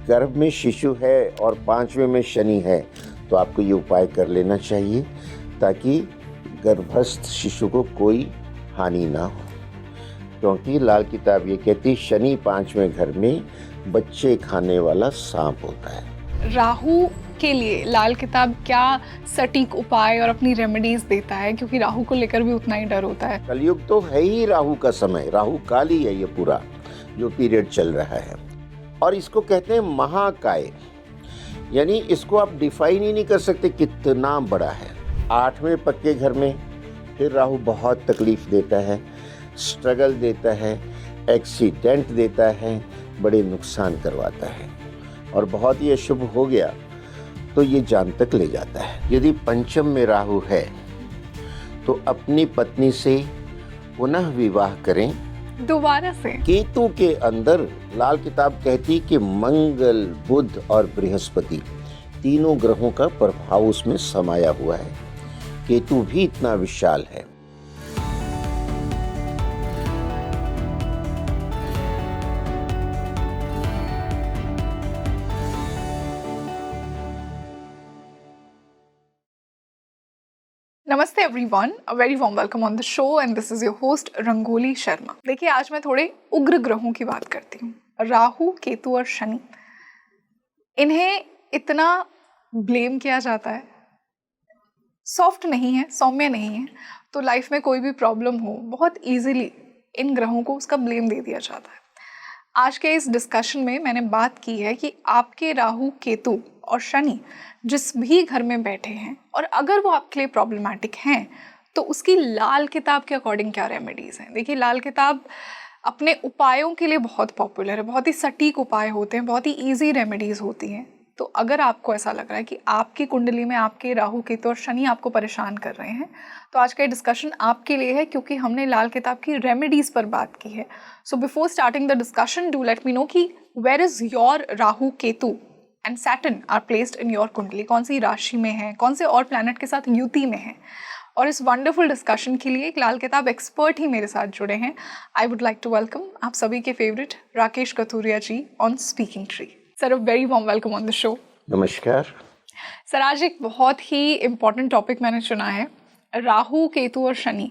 गर्भ में शिशु है और 5वें में शनि है तो आपको ये उपाय कर लेना चाहिए ताकि गर्भस्थ शिशु को कोई हानि ना हो, क्योंकि लाल किताब ये कहती है शनि 5वें घर में बच्चे खाने वाला सांप होता है। राहु के लिए लाल किताब क्या सटीक उपाय और अपनी रेमेडीज देता है, क्योंकि राहु को लेकर भी उतना ही डर होता है। कलयुग तो है ही राहु का समय, राहु काल ही है ये पूरा जो पीरियड चल रहा है। और इसको कहते हैं महाकाय, यानी इसको आप डिफाइन ही नहीं कर सकते कितना बड़ा है। 8वें पक्के घर में फिर राहु बहुत तकलीफ देता है, स्ट्रगल देता है, एक्सीडेंट देता है, बड़े नुकसान करवाता है और बहुत ही अशुभ हो गया तो ये जान तक ले जाता है। यदि पंचम में राहु है तो अपनी पत्नी से पुनः विवाह करें दोबारा से। केतु के अंदर लाल किताब कहती कि मंगल, बुध और बृहस्पति तीनों ग्रहों का प्रभाव उसमें समाया हुआ है। केतु भी इतना विशाल है। नमस्ते everyone, a very warm welcome on the show and this is your host Rangoli Sharma. देखिए, आज मैं थोड़े उग्र ग्रहों की बात करती हूँ, राहु, केतु और शनि। इन्हें इतना ब्लेम किया जाता है, सॉफ्ट नहीं है, सौम्य नहीं है, तो लाइफ में कोई भी प्रॉब्लम हो बहुत इजीली इन ग्रहों को उसका ब्लेम दे दिया जाता है। आज के इस डिस्कशन में मैंने बात की है कि आपके राहु, केतु और शनि जिस भी घर में बैठे हैं और अगर वो आपके लिए प्रॉब्लमैटिक हैं तो उसकी लाल किताब के अकॉर्डिंग क्या रेमेडीज़ हैं। देखिए, लाल किताब अपने उपायों के लिए बहुत पॉपुलर है, बहुत ही सटीक उपाय होते हैं, बहुत ही ईजी रेमेडीज़ होती हैं। तो अगर आपको ऐसा लग रहा है कि आपकी कुंडली में आपके राहु, केतु और शनि आपको परेशान कर रहे हैं तो आज का ये डिस्कशन आपके लिए है, क्योंकि हमने लाल किताब की रेमेडीज़ पर बात की है। So before starting the discussion do let me know कि where is your Rahu, Ketu and Saturn are placed in your kundli, कौन सी राशि में है, कौन से और प्लैनेट के साथ युति में है। और इस वंडरफुल डिस्कशन के लिए एक लाल किताब एक्सपर्ट ही मेरे साथ जुड़े हैं। I would like to welcome आप सभी के favourite Rakesh Kathuria ji on speaking tree. Sir, a very warm welcome on the show. नमस्कार सर, आज एक बहुत ही इम्पॉर्टेंट टॉपिक मैंने चुना है, राहु, केतु और शनि,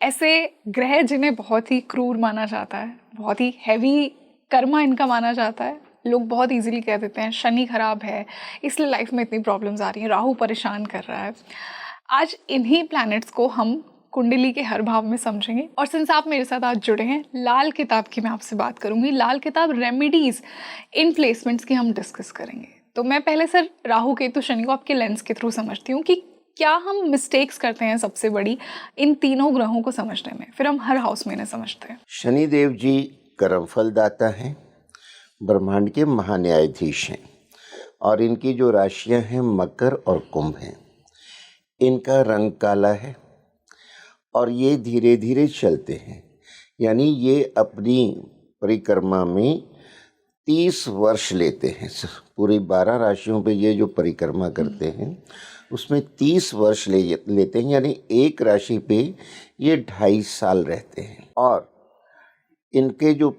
ऐसे ग्रह जिन्हें बहुत ही क्रूर माना जाता है, बहुत ही हैवी कर्मा इनका माना जाता है। लोग बहुत इजीली कह देते हैं शनि खराब है इसलिए लाइफ में इतनी प्रॉब्लम्स आ रही हैं, राहु परेशान कर रहा है। आज इन्हीं प्लैनेट्स को हम कुंडली के हर भाव में समझेंगे। और सिंस आप मेरे साथ आज जुड़े हैं, लाल किताब की मैं आपसे बात करूंगी, लाल किताब रेमेडीज इन प्लेसमेंट्स की हम डिस्कस करेंगे। तो मैं पहले सर राहु, केतु, शनि को आपके लेंस के थ्रू समझती हूँ कि क्या हम मिस्टेक्स करते हैं सबसे बड़ी इन तीनों ग्रहों को समझने में, फिर हम हर हाउस में इन्हें समझते हैं। शनिदेव जी कर्मफल दाता हैं, ब्रह्मांड के महान्यायाधीश हैं और इनकी जो राशियां हैं मकर और कुंभ हैं। इनका रंग काला है और ये धीरे धीरे चलते हैं, यानी ये अपनी परिक्रमा में 30 वर्ष लेते हैं। पूरी 12 राशियों पे ये जो परिक्रमा करते हैं उसमें 30 वर्ष लेते हैं, यानी एक राशि पे ये 2.5 साल रहते हैं। और इनके जो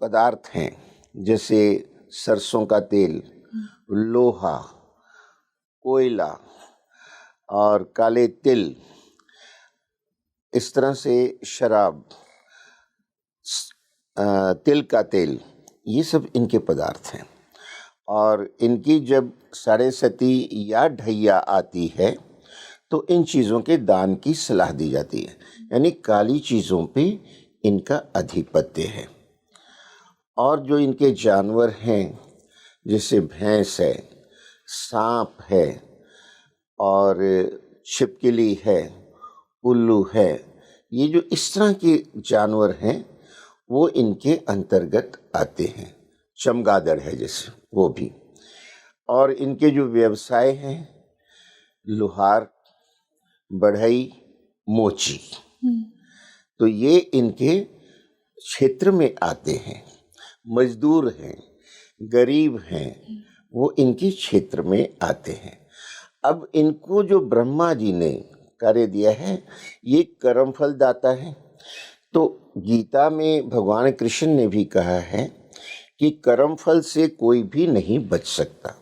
पदार्थ हैं जैसे सरसों का तेल, लोहा, कोयला और काले तिल, इस तरह से शराब, तिल का तेल, ये सब इनके पदार्थ हैं। और इनकी जब साढ़े सती या ढैया आती है तो इन चीज़ों के दान की सलाह दी जाती है, यानी काली चीज़ों पे इनका अधिपत्य है। और जो इनके जानवर हैं जैसे भैंस है, सांप है और छिपकली है, उल्लू है, ये जो इस तरह के जानवर हैं वो इनके अंतर्गत आते हैं। चमगादड़ है जैसे, वो भी। और इनके जो व्यवसाय हैं लोहार, बढ़ई, मोची, तो ये इनके क्षेत्र में आते हैं। मजदूर हैं, गरीब हैं, वो इनके क्षेत्र में आते हैं। अब इनको जो ब्रह्मा जी ने कार्य दिया है ये कर्म फल दाता है। तो गीता में भगवान कृष्ण ने भी कहा है कि कर्म फल से कोई भी नहीं बच सकता,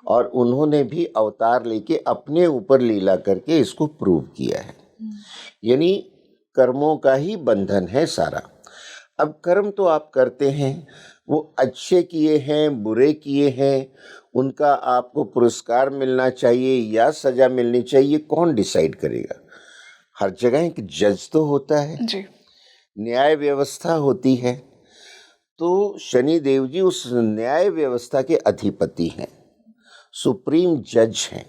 और उन्होंने भी अवतार लेके अपने ऊपर लीला करके इसको प्रूव किया है। यानी कर्मों का ही बंधन है सारा। अब कर्म तो आप करते हैं, वो अच्छे किए हैं बुरे किए हैं, उनका आपको पुरस्कार मिलना चाहिए या सजा मिलनी चाहिए, कौन डिसाइड करेगा? हर जगह एक जज तो होता है, जी। न्याय व्यवस्था होती है। तो शनि देव जी उस न्याय व्यवस्था के अधिपति हैं, सुप्रीम जज हैं,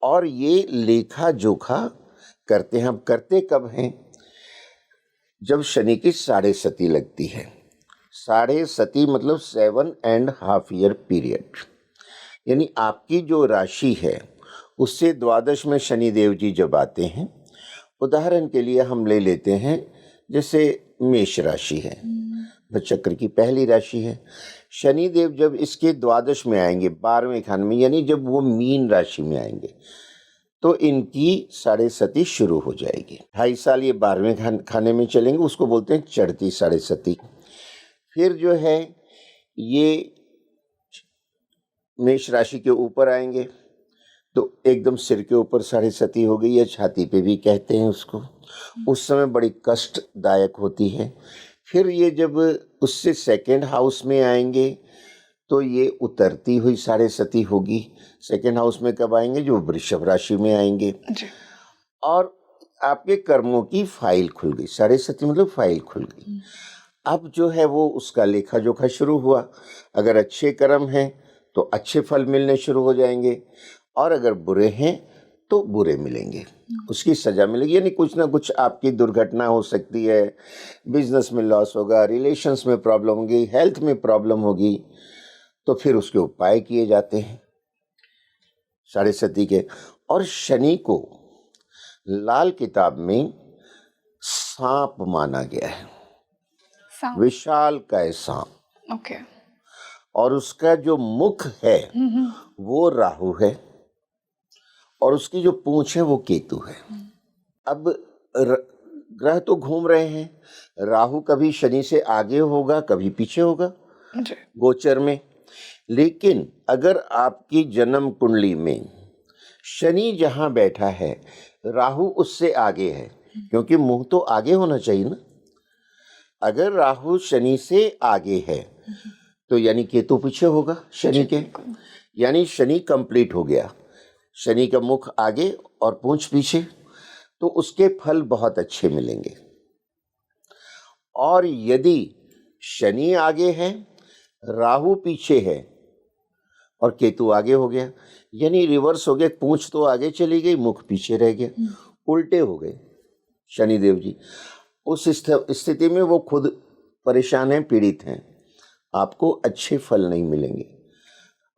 और ये लेखा जोखा करते हैं। हम करते कब हैं? जब शनि की साढ़े सती लगती है। साढ़े सती मतलब 7.5 ईयर पीरियड, यानी आपकी जो राशि है उससे द्वादश में शनि देव जी जब आते हैं। उदाहरण के लिए हम ले लेते हैं, जैसे मेष राशि है, चक्र की पहली राशि है। शनि देव जब इसके द्वादश में आएंगे 12वें खाने में, यानी जब वो मीन राशि में आएंगे, तो इनकी साढ़े सती शुरू हो जाएगी। 2.5 साल ये 12वें खाने में चलेंगे, उसको बोलते हैं चढ़ती साढ़े सती। फिर जो है ये मेष राशि के ऊपर आएंगे तो एकदम सिर के ऊपर साढ़े सती हो गई, या छाती पे भी कहते हैं उसको। उस समय बड़ी कष्टदायक होती है। फिर ये जब उससे सेकंड हाउस में आएंगे तो ये उतरती हुई साढ़े सती होगी। सेकंड हाउस में कब आएंगे? जो वृषभ राशि में आएंगे। जी। और आपके कर्मों की फाइल खुल गई। साढ़े सती मतलब फाइल खुल गई। अब जो है वो उसका लेखा जोखा शुरू हुआ। अगर अच्छे कर्म हैं तो अच्छे फल मिलने शुरू हो जाएंगे, और अगर बुरे हैं तो बुरे मिलेंगे, उसकी सजा मिलेगी। यानी कुछ ना कुछ आपकी दुर्घटना हो सकती है, बिजनेस में लॉस होगा, रिलेशंस में प्रॉब्लम होगी, हेल्थ में प्रॉब्लम होगी, तो फिर उसके उपाय किए जाते हैं साढ़े सती के। और शनि को लाल किताब में सांप माना गया है, सांप। विशाल काय सांप, ओके। और उसका जो मुख है वो राहु है, और उसकी जो पूंछ है वो केतु है। अब ग्रह तो घूम रहे हैं, राहु कभी शनि से आगे होगा कभी पीछे होगा जी। गोचर में। लेकिन अगर आपकी जन्म कुंडली में शनि जहां बैठा है, राहु उससे आगे है, क्योंकि मुंह तो आगे होना चाहिए ना। अगर राहु शनि से आगे है तो यानी केतु पीछे होगा शनि के, यानी शनि कंप्लीट हो गया। शनि का मुख आगे और पूंछ पीछे, तो उसके फल बहुत अच्छे मिलेंगे। और यदि शनि आगे है, राहु पीछे है और केतु आगे हो गया, यानी रिवर्स हो गया, पूंछ तो आगे चली गई मुख पीछे रह गया, उल्टे हो गए शनिदेव जी। उस स्थिति में वो खुद परेशान हैं, पीड़ित हैं, आपको अच्छे फल नहीं मिलेंगे।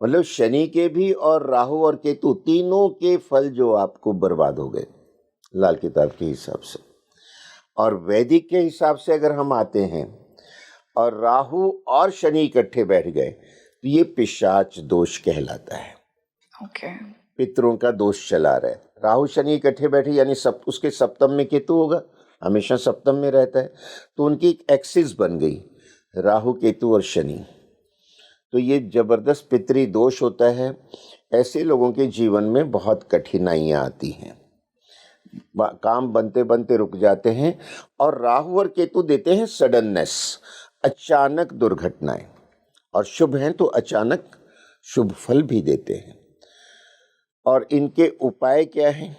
मतलब शनि के भी और राहु और केतु तीनों के फल जो आपको बर्बाद हो गए लाल किताब के हिसाब से। और वैदिक के हिसाब से अगर हम आते हैं और राहु और शनि इकट्ठे बैठ गए तो ये पिशाच दोष कहलाता है। ओके। पितरों का दोष चला रहा है। राहु शनि इकट्ठे बैठे यानी उसके सप्तम में केतु होगा, हमेशा सप्तम में रहता है, तो उनकी एक एक्सिस बन गई राहु केतु और शनि। तो ये जबरदस्त पितरी दोष होता है। ऐसे लोगों के जीवन में बहुत कठिनाइयाँ आती हैं, काम बनते बनते रुक जाते हैं। और राहु और केतु देते हैं सडननेस, अचानक दुर्घटनाएं, और शुभ हैं तो अचानक शुभ फल भी देते हैं। और इनके उपाय क्या हैं?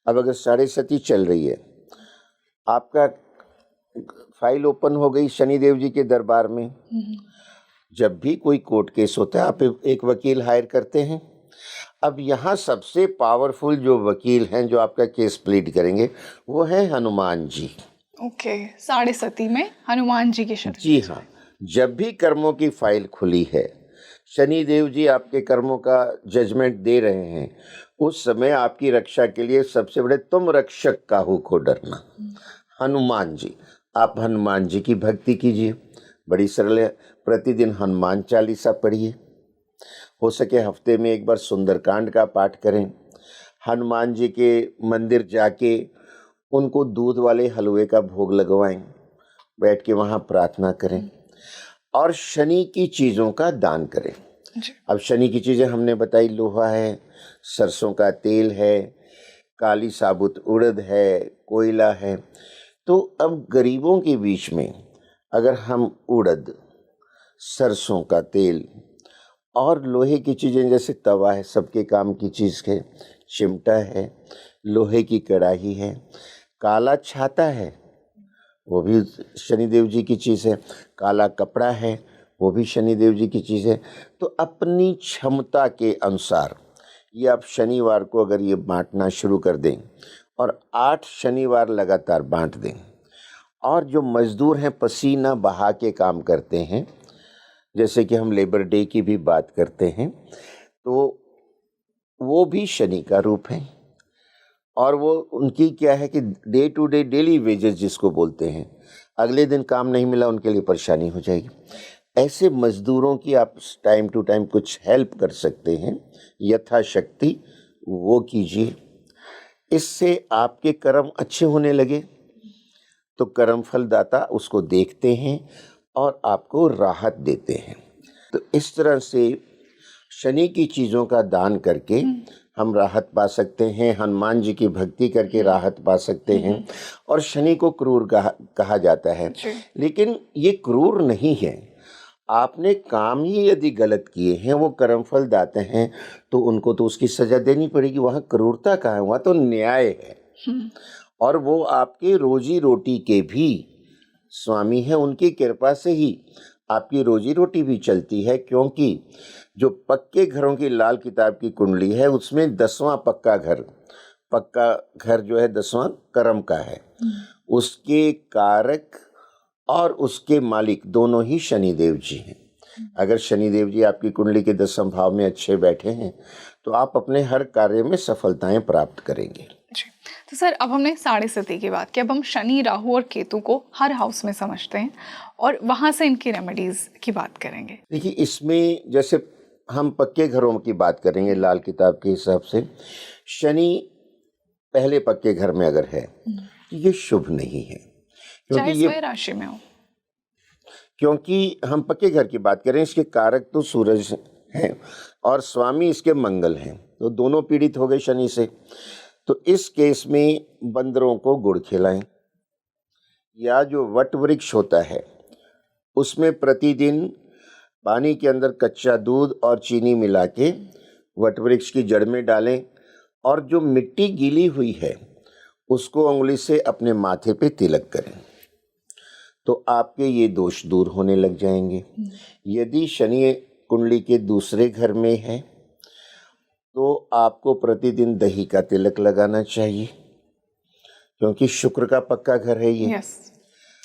अब अगर साढ़े सती चल रही है, आपका फाइल ओपन हो गई शनिदेव जी के दरबार में, जब भी कोई कोर्ट केस होता है आप एक वकील हायर करते हैं। अब यहाँ सबसे पावरफुल जो वकील हैं जो आपका केस प्लीड करेंगे वो है हनुमान जी। ओके। साढ़े सती में हनुमान जी की शरण। जी हाँ, जब भी कर्मों की फाइल खुली है, शनि देव जी आपके कर्मों का जजमेंट दे रहे हैं, उस समय आपकी रक्षा के लिए सबसे बड़े तुम रक्षक काहू को डरना, हनुमान जी। आप हनुमान जी की भक्ति कीजिए, बड़ी सरल है। प्रतिदिन हनुमान चालीसा पढ़िए, हो सके हफ्ते में एक बार सुंदरकांड का पाठ करें। हनुमान जी के मंदिर जाके उनको दूध वाले हलवे का भोग लगवाएं, बैठ के वहाँ प्रार्थना करें। और शनि की चीज़ों का दान करें। जी। अब शनि की चीज़ें हमने बताई, लोहा है, सरसों का तेल है, काली साबुत उड़द है, कोयला है। तो अब गरीबों के बीच में अगर हम उड़द, सरसों का तेल और लोहे की चीज़ें, जैसे तवा है, सबके काम की चीज़ है, चिमटा है, लोहे की कढ़ाई है, काला छाता है, वो भी शनिदेव जी की चीज़ है, काला कपड़ा है, वो भी शनिदेव जी की चीज़ है। तो अपनी क्षमता के अनुसार ये आप शनिवार को अगर ये बांटना शुरू कर दें और 8 शनिवार लगातार बांट दें, और जो मज़दूर हैं पसीना बहा के काम करते हैं, जैसे कि हम लेबर डे की भी बात करते हैं, तो वो भी शनि का रूप है। और वो उनकी क्या है कि day to day daily wages जिसको बोलते हैं, अगले दिन काम नहीं मिला उनके लिए परेशानी हो जाएगी। ऐसे मज़दूरों की आप टाइम टू टाइम कुछ हेल्प कर सकते हैं, यथाशक्ति वो कीजिए। इससे आपके कर्म अच्छे होने लगे तो कर्म फलदाता उसको देखते हैं और आपको राहत देते हैं। तो इस तरह से शनि की चीज़ों का दान करके हम राहत पा सकते हैं, हनुमान जी की भक्ति करके राहत पा सकते हैं। और शनि को क्रूर कहा जाता है, लेकिन ये क्रूर नहीं है। आपने काम ही यदि गलत किए हैं, वो कर्मफल दाते हैं, तो उनको तो उसकी सजा देनी पड़ेगी। वहाँ क्रूरता कहाँ है, वहाँ तो न्याय है। और वो आपके रोजी रोटी के भी स्वामी हैं, उनकी कृपा से ही आपकी रोजी रोटी भी चलती है। क्योंकि जो पक्के घरों की लाल किताब की कुंडली है, उसमें 10वां पक्का घर जो है 10वां कर्म का है, उसके कारक और उसके मालिक दोनों ही शनिदेव जी हैं। अगर शनिदेव जी आपकी कुंडली के 10वें भाव में अच्छे बैठे हैं तो आप अपने हर कार्य में सफलताएं प्राप्त करेंगे। जी। तो सर, अब हमने साढ़े सती की बात की, अब हम शनि, राहु और केतु को हर हाउस में समझते हैं और वहाँ से इनकी रेमेडीज की बात करेंगे। देखिए, इसमें जैसे हम पक्के घरों की बात करेंगे लाल किताब के हिसाब से, शनि पहले पक्के घर में अगर है तो ये शुभ नहीं है, चाहे स्वयं राशि में हो। क्योंकि हम पक्के घर की बात करें, इसके कारक तो सूरज हैं और स्वामी इसके मंगल हैं, तो दोनों पीड़ित हो गए शनि से। तो इस केस में बंदरों को गुड़ खिलाएं, या जो वट वृक्ष होता है उसमें प्रतिदिन पानी के अंदर कच्चा दूध और चीनी मिला के वट वृक्ष की जड़ में डालें, और जो मिट्टी गीली हुई है उसको उंगली से अपने माथे पे तिलक करें, तो आपके ये दोष दूर होने लग जाएंगे। यदि शनि कुंडली के दूसरे घर में है तो आपको प्रतिदिन दही का तिलक लगाना चाहिए, क्योंकि शुक्र का पक्का घर है ये।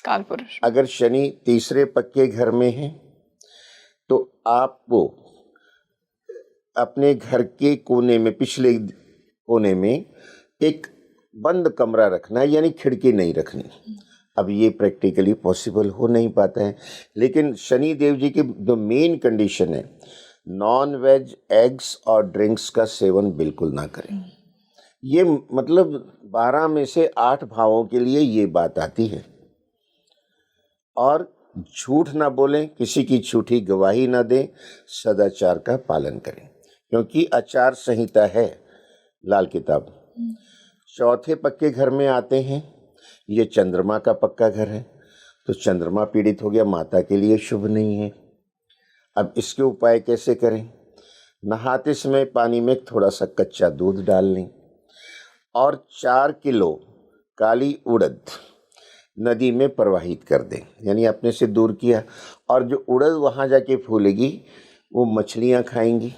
कालपुरुष। अगर शनि तीसरे पक्के घर में है तो आपको अपने घर के कोने में, पिछले कोने में एक बंद कमरा रखना है, यानी खिड़की नहीं रखनी। अब ये प्रैक्टिकली पॉसिबल हो नहीं पाता है, लेकिन शनि देव जी की जो मेन कंडीशन है, नॉन वेज, एग्स और ड्रिंक्स का सेवन बिल्कुल ना करें। ये मतलब 12 में से 8 भावों के लिए ये बात आती है। और झूठ ना बोलें, किसी की झूठी गवाही ना दें, सदाचार का पालन करें, क्योंकि आचार संहिता है लाल किताब। चौथे पक्के घर में आते हैं, ये चंद्रमा का पक्का घर है, तो चंद्रमा पीड़ित हो गया, माता के लिए शुभ नहीं है। अब इसके उपाय कैसे करें? नहाते समय पानी में थोड़ा सा कच्चा दूध डाल लें और 4 किलो काली उड़द नदी में प्रवाहित कर दें, यानी अपने से दूर किया। और जो उड़द वहाँ जाके फूलेगी वो मछलियाँ खाएंगी,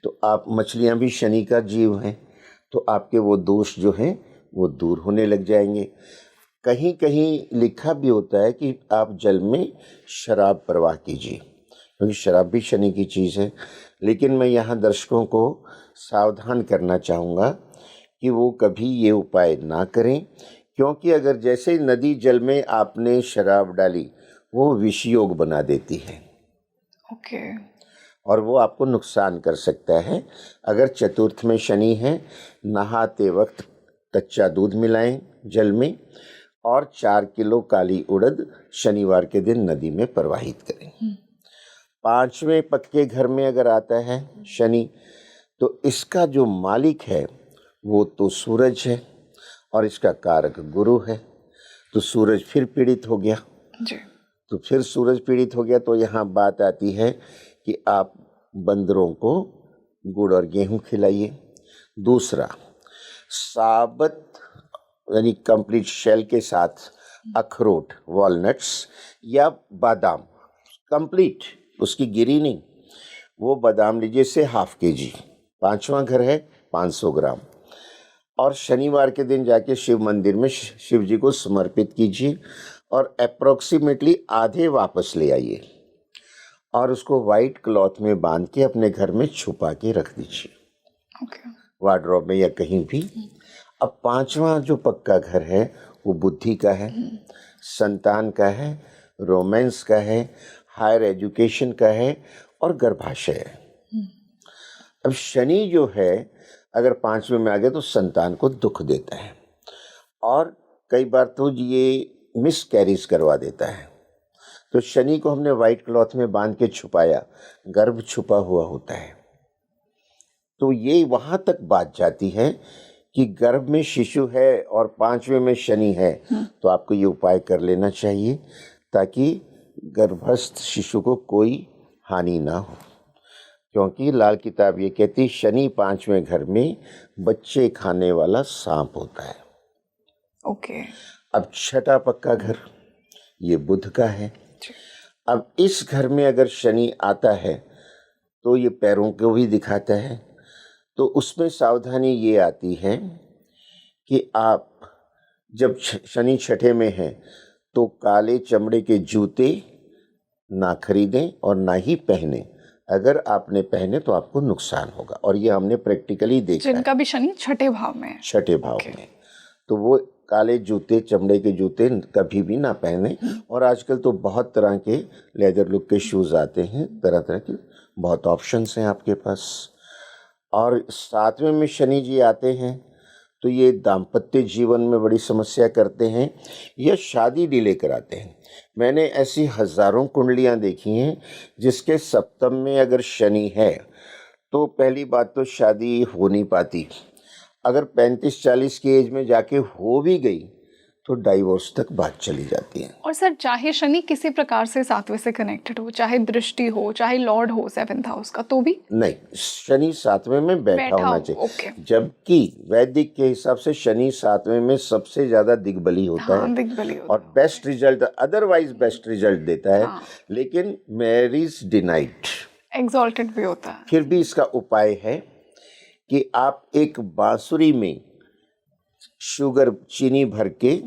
तो आप, मछलियाँ भी शनि का जीव हैं, तो आपके वो दोष जो हैं वो दूर होने लग जाएंगे। कहीं कहीं लिखा भी होता है कि आप जल में शराब प्रवाह कीजिए, क्योंकि शराब भी शनि की चीज़ है। लेकिन मैं यहाँ दर्शकों को सावधान करना चाहूँगा कि वो कभी ये उपाय ना करें, क्योंकि अगर जैसे नदी जल में आपने शराब डाली, वो विषयोग बना देती है। और वो आपको नुकसान कर सकता है। अगर चतुर्थ में शनि है, नहाते वक्त कच्चा दूध मिलाएं जल में और 4 किलो काली उड़द शनिवार के दिन नदी में प्रवाहित करें। 5वें पक्के घर में अगर आता है शनि, तो इसका जो मालिक है वो तो सूरज है और इसका कारक गुरु है। तो सूरज फिर पीड़ित हो गया। जी। तो फिर सूरज पीड़ित हो गया तो यहाँ बात आती है कि आप बंदरों को गुड़ और गेहूं खिलाइए। दूसरा, साबत यानी कंप्लीट शेल के साथ अखरोट, वॉलनट्स या बादाम, कंप्लीट उसकी गिरी नहीं, वो बादाम लीजिए से ½ kg। 5वां घर है 500 ग्राम। और शनिवार के दिन जाके शिव मंदिर में शिव जी को समर्पित कीजिए और अप्रोक्सीमेटली आधे वापस ले आइए और उसको वाइट क्लॉथ में बांध के अपने घर में छुपा के रख दीजिए, ओके। वार्डरोब में या कहीं भी। अब 5वां जो पक्का घर है वो बुद्धि का है, संतान का है, रोमांस का है, हायर एजुकेशन का है और गर्भाशय है। अब शनि जो है अगर 5वें में आ गया तो संतान को दुख देता है और कई बार तो ये मिस कैरीज करवा देता है। तो शनि को हमने वाइट क्लॉथ में बांध के छुपाया, गर्भ छुपा हुआ होता है। तो ये वहाँ तक बात जाती है कि गर्भ में शिशु है और 5वें में शनि है, तो आपको ये उपाय कर लेना चाहिए ताकि गर्भस्थ शिशु को कोई हानि ना हो। क्योंकि लाल किताब ये कहती शनि 5वें घर में बच्चे खाने वाला सांप होता है। ओके। अब 6ठा पक्का घर ये बुध का है। अब इस घर में अगर शनि आता है तो ये पैरों को भी दिखाता है। तो उसमें सावधानी ये आती है कि आप जब शनि 6ठे में है तो काले चमड़े के जूते ना खरीदें और ना ही पहने। अगर आपने पहने तो आपको नुकसान होगा और ये हमने प्रैक्टिकली देखा है। जिनका भी शनि 6ठे भाव में है। 6ठे भाव में, तो वो काले जूते, चमड़े के जूते कभी भी ना पहने। और आजकल तो बहुत तरह के लेदर लुक के शूज़ आते हैं, तरह तरह के बहुत ऑप्शंस हैं आपके पास। और 7वें में शनि जी आते हैं तो ये दाम्पत्य जीवन में बड़ी समस्या करते हैं या शादी डिले कराते हैं। मैंने ऐसी हज़ारों कुंडलियां देखी हैं जिसके सप्तम में अगर शनि है तो पहली बात तो शादी हो नहीं पाती। अगर 35-40 की एज में जाके हो भी गई तो डाइवोर्स तक बात चली जाती है। और सर चाहे शनि किसी प्रकार से 7वें से कनेक्टेड हो, चाहे दृष्टि हो, चाहे लॉर्ड हो 7th हाउस का, तो भी नहीं, शनि 7वें में बैठा होना चाहिए। ओके। जबकि वैदिक के हिसाब से शनि 7वें में सबसे ज्यादा दिग्बली होता है। दिग्बली होता और best result, otherwise best result देता है। लेकिन मैरिज डिनाइड, एग्जॉल्टेड भी होता है। फिर भी इसका उपाय है कि आप एक बांसुरी में शुगर, चीनी भर के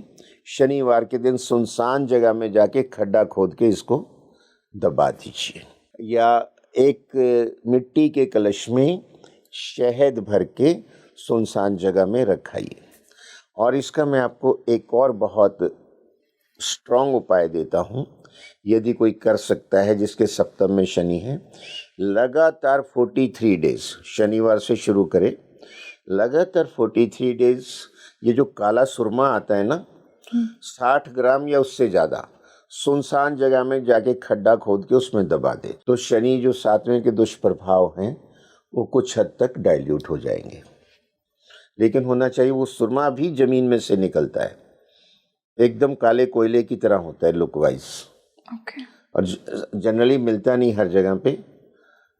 शनिवार के दिन सुनसान जगह में जाके खड्डा खोद के इसको दबा दीजिए, या एक मिट्टी के कलश में शहद भर के सुनसान जगह में रखाइए। और इसका मैं आपको एक और बहुत स्ट्रॉन्ग उपाय देता हूँ, यदि कोई कर सकता है जिसके सप्तम में शनि है, लगातार 43 डेज, शनिवार से शुरू करें, लगातार 43 डेज ये जो काला सुरमा आता है ना, 60 ग्राम या उससे ज़्यादा सुनसान जगह में जाके खड्डा खोद के उसमें दबा दे, तो शनि जो 7वें के दुष्प्रभाव हैं वो कुछ हद तक डाइल्यूट हो जाएंगे। लेकिन होना चाहिए वो सुरमा भी जमीन में से निकलता है, एकदम काले कोयले की तरह होता है लुक वाइज। ओके। और जनरली मिलता नहीं हर जगह पे,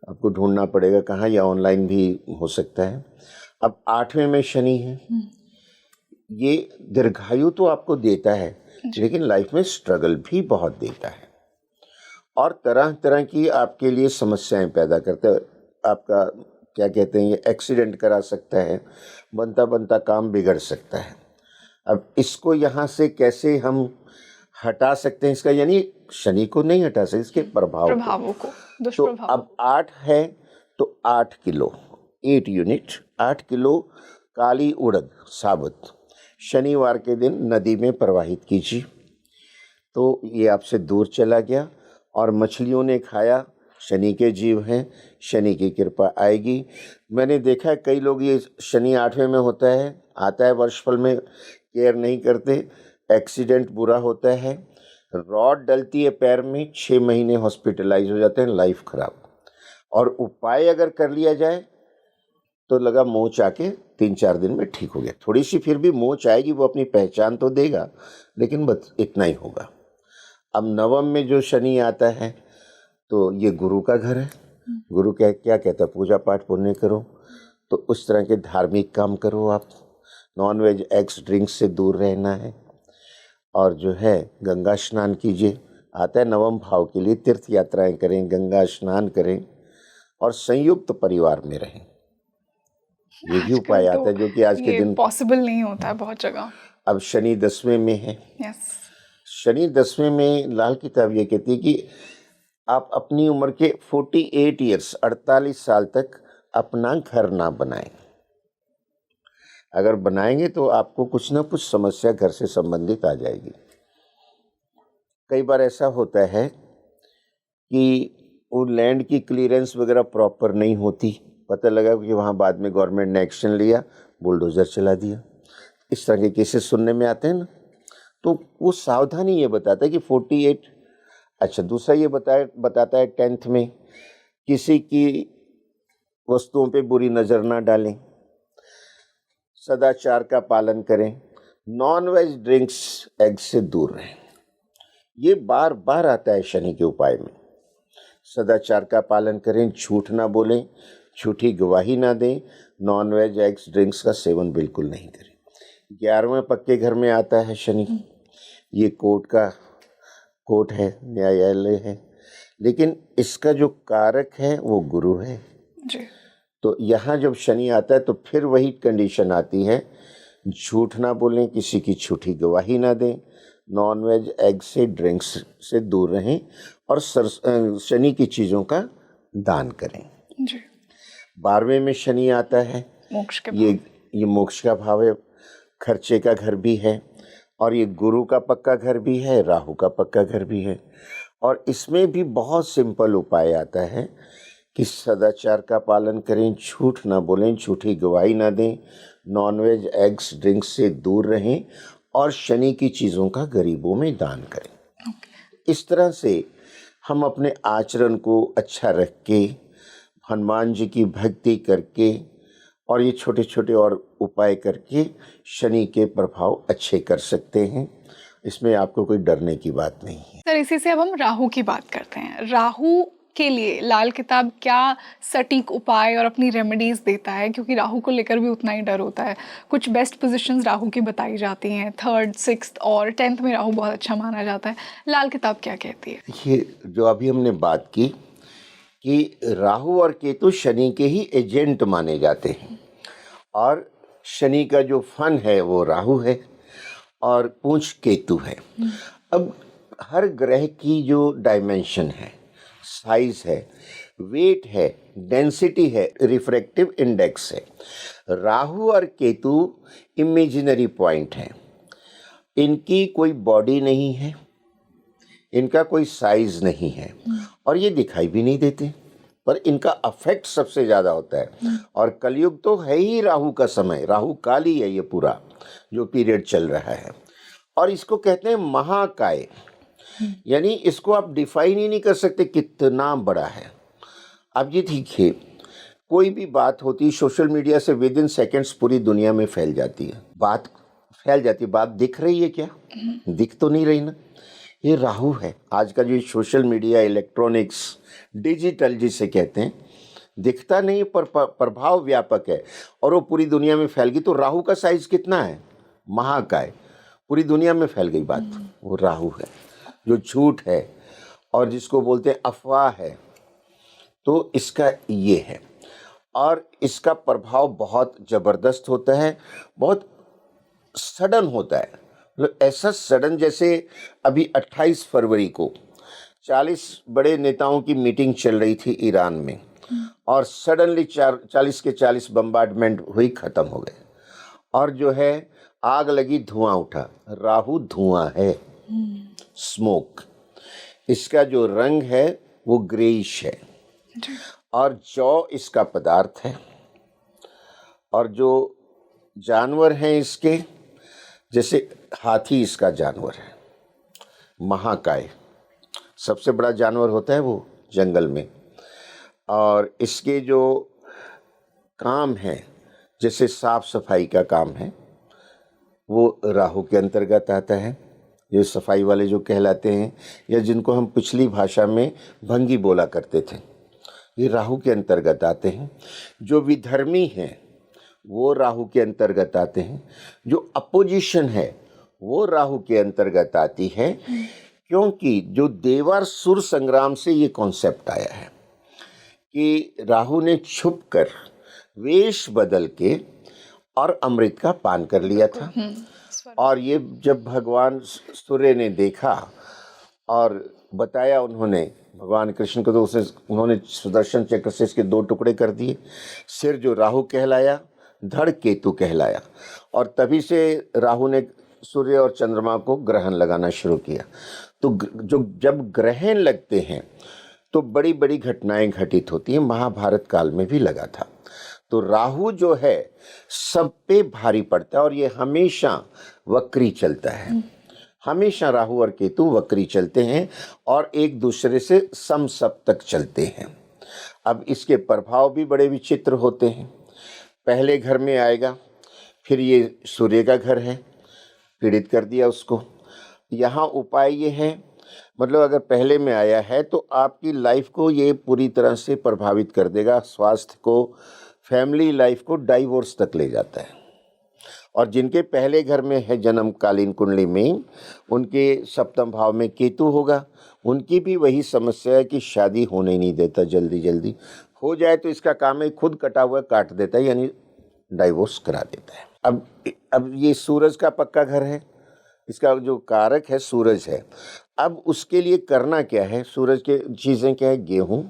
आपको ढूंढना पड़ेगा कहाँ, या ऑनलाइन भी हो सकता है। अब 8वें में शनि है, ये दीर्घायु तो आपको देता है लेकिन लाइफ में स्ट्रगल भी बहुत देता है और तरह तरह की आपके लिए समस्याएं पैदा करता है। आपका क्या कहते हैं, ये एक्सीडेंट करा सकता है, बनता बनता काम बिगड़ सकता है। अब इसको यहाँ से कैसे हम हटा सकते हैं, इसका यानी शनि को नहीं हटा सकते, इसके प्रभावों को। तो अब 8 है तो 8 किलो 8 यूनिट 8 किलो काली उड़द साबुत शनिवार के दिन नदी में प्रवाहित कीजिए, तो ये आपसे दूर चला गया। और मछलियों ने खाया, शनि के जीव हैं, शनि की कृपा आएगी। मैंने देखा है कई लोग, ये शनि 8वें में होता है, आता है वर्षफल में, केयर नहीं करते, एक्सीडेंट बुरा होता है, रॉड डलती है पैर में, 6 महीने हॉस्पिटलाइज हो जाते हैं, लाइफ खराब। और उपाय अगर कर लिया जाए तो लगा मोच आके 3-4 दिन में ठीक हो गया। थोड़ी सी फिर भी मोच आएगी, वो अपनी पहचान तो देगा, लेकिन बस इतना ही होगा। अब नवम में जो शनि आता है तो ये गुरु का घर है। गुरु क्या कहता है, पूजा पाठ पुण्य करो, तो उस तरह के धार्मिक काम करो आप। नॉन वेज एग्स ड्रिंक्स से दूर रहना है, और जो है गंगा स्नान कीजिए। आता है नवम भाव के लिए, तीर्थ यात्राएं करें, गंगा स्नान करें और संयुक्त परिवार में रहें। ये भी उपाय आजकल आता है जो कि आज के ये दिन पॉसिबल नहीं होता है बहुत जगह। अब शनि 10वें में है। यस। शनि 10वें में लाल किताब ये कहती है कि आप अपनी उम्र के 48 ईयर्स 48 साल तक अपना घर ना बनाएं। अगर बनाएंगे तो आपको कुछ ना कुछ समस्या घर से संबंधित आ जाएगी। कई बार ऐसा होता है कि वो लैंड की क्लियरेंस वगैरह प्रॉपर नहीं होती, पता लगा कि वहाँ बाद में गवर्नमेंट ने एक्शन लिया, बुलडोज़र चला दिया। इस तरह के केसेस सुनने में आते हैं ना, तो वो सावधानी ये बताता है कि 48। अच्छा, दूसरा ये बताता है 10th में किसी की वस्तुओं पे बुरी नज़र ना डालें, सदाचार का पालन करें, नॉन वेज ड्रिंक्स एग से दूर रहें। ये बार बार आता है शनि के उपाय में। सदाचार का पालन करें, झूठ ना बोलें, झूठी गवाही ना दें, नॉन वेज एग्स ड्रिंक्स का सेवन बिल्कुल नहीं करें। 11वें पक्के घर में आता है शनि। ये कोर्ट है, न्यायालय है, लेकिन इसका जो कारक है वो गुरु है जी। तो यहाँ जब शनि आता है तो फिर वही कंडीशन आती है, झूठ ना बोलें, किसी की झूठी गवाही ना दें, नॉन वेज एग से ड्रिंक्स से दूर रहें और शनि की चीज़ों का दान करें। जी। 12वें में शनि आता है, मोक्ष के ये मोक्ष का भाव है, खर्चे का घर भी है, और ये गुरु का पक्का घर भी है, राहु का पक्का घर भी है। और इसमें भी बहुत सिंपल उपाय आता है कि सदाचार का पालन करें, झूठ ना बोलें, झूठी गवाही ना दें, नॉन वेज एग्स ड्रिंक्स से दूर रहें और शनि की चीज़ों का गरीबों में दान करें। इस तरह से हम अपने आचरण को अच्छा रख के, हनुमान जी की भक्ति करके और ये छोटे छोटे और उपाय करके शनि के प्रभाव अच्छे कर सकते हैं। इसमें आपको कोई डरने की बात नहीं है। सर, इसी से अब हम राहु की बात करते हैं। राहु के लिए लाल किताब क्या सटीक उपाय और अपनी रेमेडीज देता है, क्योंकि राहु को लेकर भी उतना ही डर होता है। कुछ बेस्ट पोजीशंस राहु की बताई जाती हैं, 3rd, 6th और 10th में राहु बहुत अच्छा माना जाता है। लाल किताब क्या कहती है? ये जो अभी हमने बात की कि राहु और केतु शनि के ही एजेंट माने जाते हैं, और शनि का जो फन है वो राहु है और पूंछ केतु है। अब हर ग्रह की जो डायमेंशन है, साइज है, वेट है, डेंसिटी है, रिफ्रैक्टिव इंडेक्स है। राहु और केतु इमेजिनरी पॉइंट है, इनकी कोई बॉडी नहीं है, इनका कोई साइज नहीं है और ये दिखाई भी नहीं देते, पर इनका अफेक्ट सबसे ज़्यादा होता है। और कलयुग तो है ही राहु का समय, राहु काल ही है ये पूरा जो पीरियड चल रहा है। और इसको कहते हैं महाकाय, यानी इसको आप डिफाइन ही नहीं कर सकते कितना बड़ा है। अब ये देखिए, कोई भी बात होती सोशल मीडिया से विद इन सेकेंड्स पूरी दुनिया में फैल जाती है। बात फैल जाती है, बात दिख रही है क्या? दिख तो नहीं रही ना। ये राहु है। आज का जो सोशल मीडिया, इलेक्ट्रॉनिक्स, डिजिटल जिसे कहते हैं, दिखता नहीं पर प्रभाव व्यापक है और वो पूरी दुनिया में फैल गई। तो राहु का साइज कितना है? महाकाय, पूरी दुनिया में फैल गई बात। वो राहु है जो झूठ है और जिसको बोलते हैं अफवाह है, तो इसका ये है। और इसका प्रभाव बहुत ज़बरदस्त होता है, बहुत सडन होता है। मतलब ऐसा सडन जैसे अभी 28 फरवरी को 40 बड़े नेताओं की मीटिंग चल रही थी ईरान में और सडनली 40 के 40 बम्बार्डमेंट हुई, ख़त्म हो गए और जो है आग लगी, धुआं उठा। राहु धुआं है, स्मोक। इसका जो रंग है वो ग्रेइश है और जौ इसका पदार्थ है। और जो जानवर हैं इसके, जैसे हाथी इसका जानवर है, महाकाय सबसे बड़ा जानवर होता है वो जंगल में, और इसके जो काम है जैसे साफ सफाई का काम है वो राहु के अंतर्गत आता है। ये सफाई वाले जो कहलाते हैं, या जिनको हम पिछली भाषा में भंगी बोला करते थे, ये राहु के अंतर्गत आते हैं। जो विधर्मी हैं वो राहु के अंतर्गत आते हैं। जो अपोजिशन है वो राहु के अंतर्गत आती है, क्योंकि जो देवासुर संग्राम से ये कॉन्सेप्ट आया है कि राहु ने छुपकर वेश बदल के और अमृत का पान कर लिया था। और ये जब भगवान सूर्य ने देखा और बताया उन्होंने भगवान कृष्ण को, तो उन्होंने सुदर्शन चक्र से इसके 2 टुकड़े कर दिए। सिर जो राहु कहलाया, धड़ केतु कहलाया, और तभी से राहु ने सूर्य और चंद्रमा को ग्रहण लगाना शुरू किया। तो जब ग्रहण लगते हैं तो बड़ी बड़ी घटनाएं घटित होती हैं। महाभारत काल में भी लगा था। तो राहु जो है सब पे भारी पड़ता है, और ये हमेशा वक्री चलता है। हमेशा राहु और केतु वक्री चलते हैं और एक दूसरे से समसप्तक चलते हैं। अब इसके प्रभाव भी बड़े विचित्र होते हैं। पहले घर में आएगा, फिर ये सूर्य का घर है, पीड़ित कर दिया उसको। यहाँ उपाय ये है, मतलब अगर पहले में आया है तो आपकी लाइफ को ये पूरी तरह से प्रभावित कर देगा, स्वास्थ्य को, फैमिली लाइफ को डाइवोर्स तक ले जाता है। और जिनके पहले घर में है जन्मकालीन कुंडली में, उनके सप्तम भाव में केतु होगा, उनकी भी वही समस्या है कि शादी होने नहीं देता, जल्दी जल्दी हो जाए तो इसका काम है खुद कटा हुआ काट देता है, यानी डाइवोर्स करा देता है। अब ये सूरज का पक्का घर है, इसका जो कारक है सूरज है। अब उसके लिए करना क्या है, सूरज के चीज़ें क्या है, गेहूँ,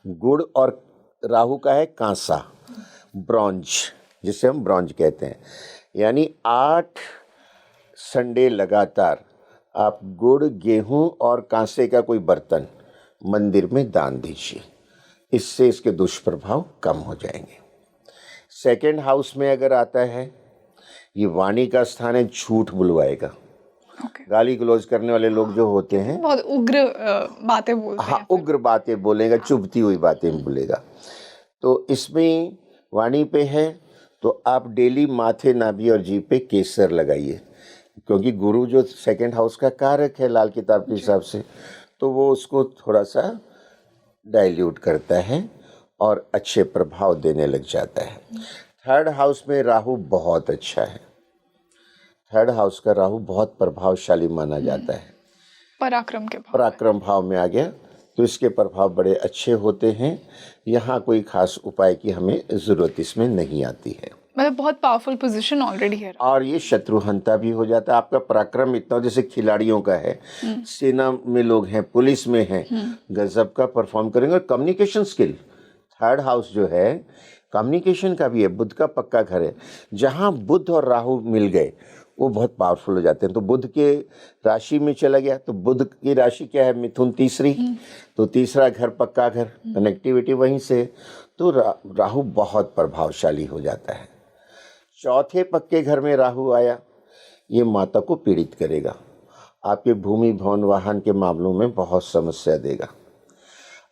गुड़, और राहु का है कांसा, ब्रॉन्ज, जिसे हम ब्रॉन्ज कहते हैं। यानी 8 संडे लगातार आप गुड़, गेहूं और कांसे का कोई बर्तन मंदिर में दान दीजिए। इससे इसके दुष्प्रभाव कम हो जाएंगे। सेकंड हाउस में अगर आता है, ये वाणी का स्थान है, झूठ बुलवाएगा। गाली गलौज करने वाले लोग जो होते हैं, बहुत उग्र बातें बोलते हैं। हाँ, उग्र बातें बोलेगा, चुभती हुई बातें बोलेगा। तो इसमें वाणी पे है तो आप डेली माथे, नाभि और जीभ पे केसर लगाइए, क्योंकि गुरु जो सेकंड हाउस का कारक है लाल किताब के हिसाब से, तो वो उसको थोड़ा सा डाइल्यूट करता है और अच्छे प्रभाव देने लग जाता है। थर्ड हाउस में राहु बहुत अच्छा है। थर्ड हाउस का राहु बहुत प्रभावशाली माना जाता है। पराक्रम भाव में आ गया तो इसके प्रभाव बड़े अच्छे होते हैं। यहाँ कोई खास उपाय की हमें ज़रूरत इसमें नहीं आती है। मतलब बहुत पावरफुल पोजीशन ऑलरेडी है। और ये शत्रुहंता भी हो जाता है। आपका पराक्रम इतना, जैसे खिलाड़ियों का है, सेना में लोग हैं, पुलिस में हैं, गजब का परफॉर्म करेंगे। और कम्युनिकेशन स्किल, थर्ड हाउस जो है कम्युनिकेशन का भी है, बुध का पक्का घर है। जहाँ बुध और राहु मिल गए वो बहुत पावरफुल हो जाते हैं। तो बुध के राशि में चला गया, तो बुध की राशि क्या है, मिथुन तीसरी, तो तीसरा घर पक्का घर, कनेक्टिविटी वहीं से, तो राहु बहुत प्रभावशाली हो जाता है। चौथे पक्के घर में राहु आया, ये माता को पीड़ित करेगा, आपके भूमि भवन वाहन के मामलों में बहुत समस्या देगा।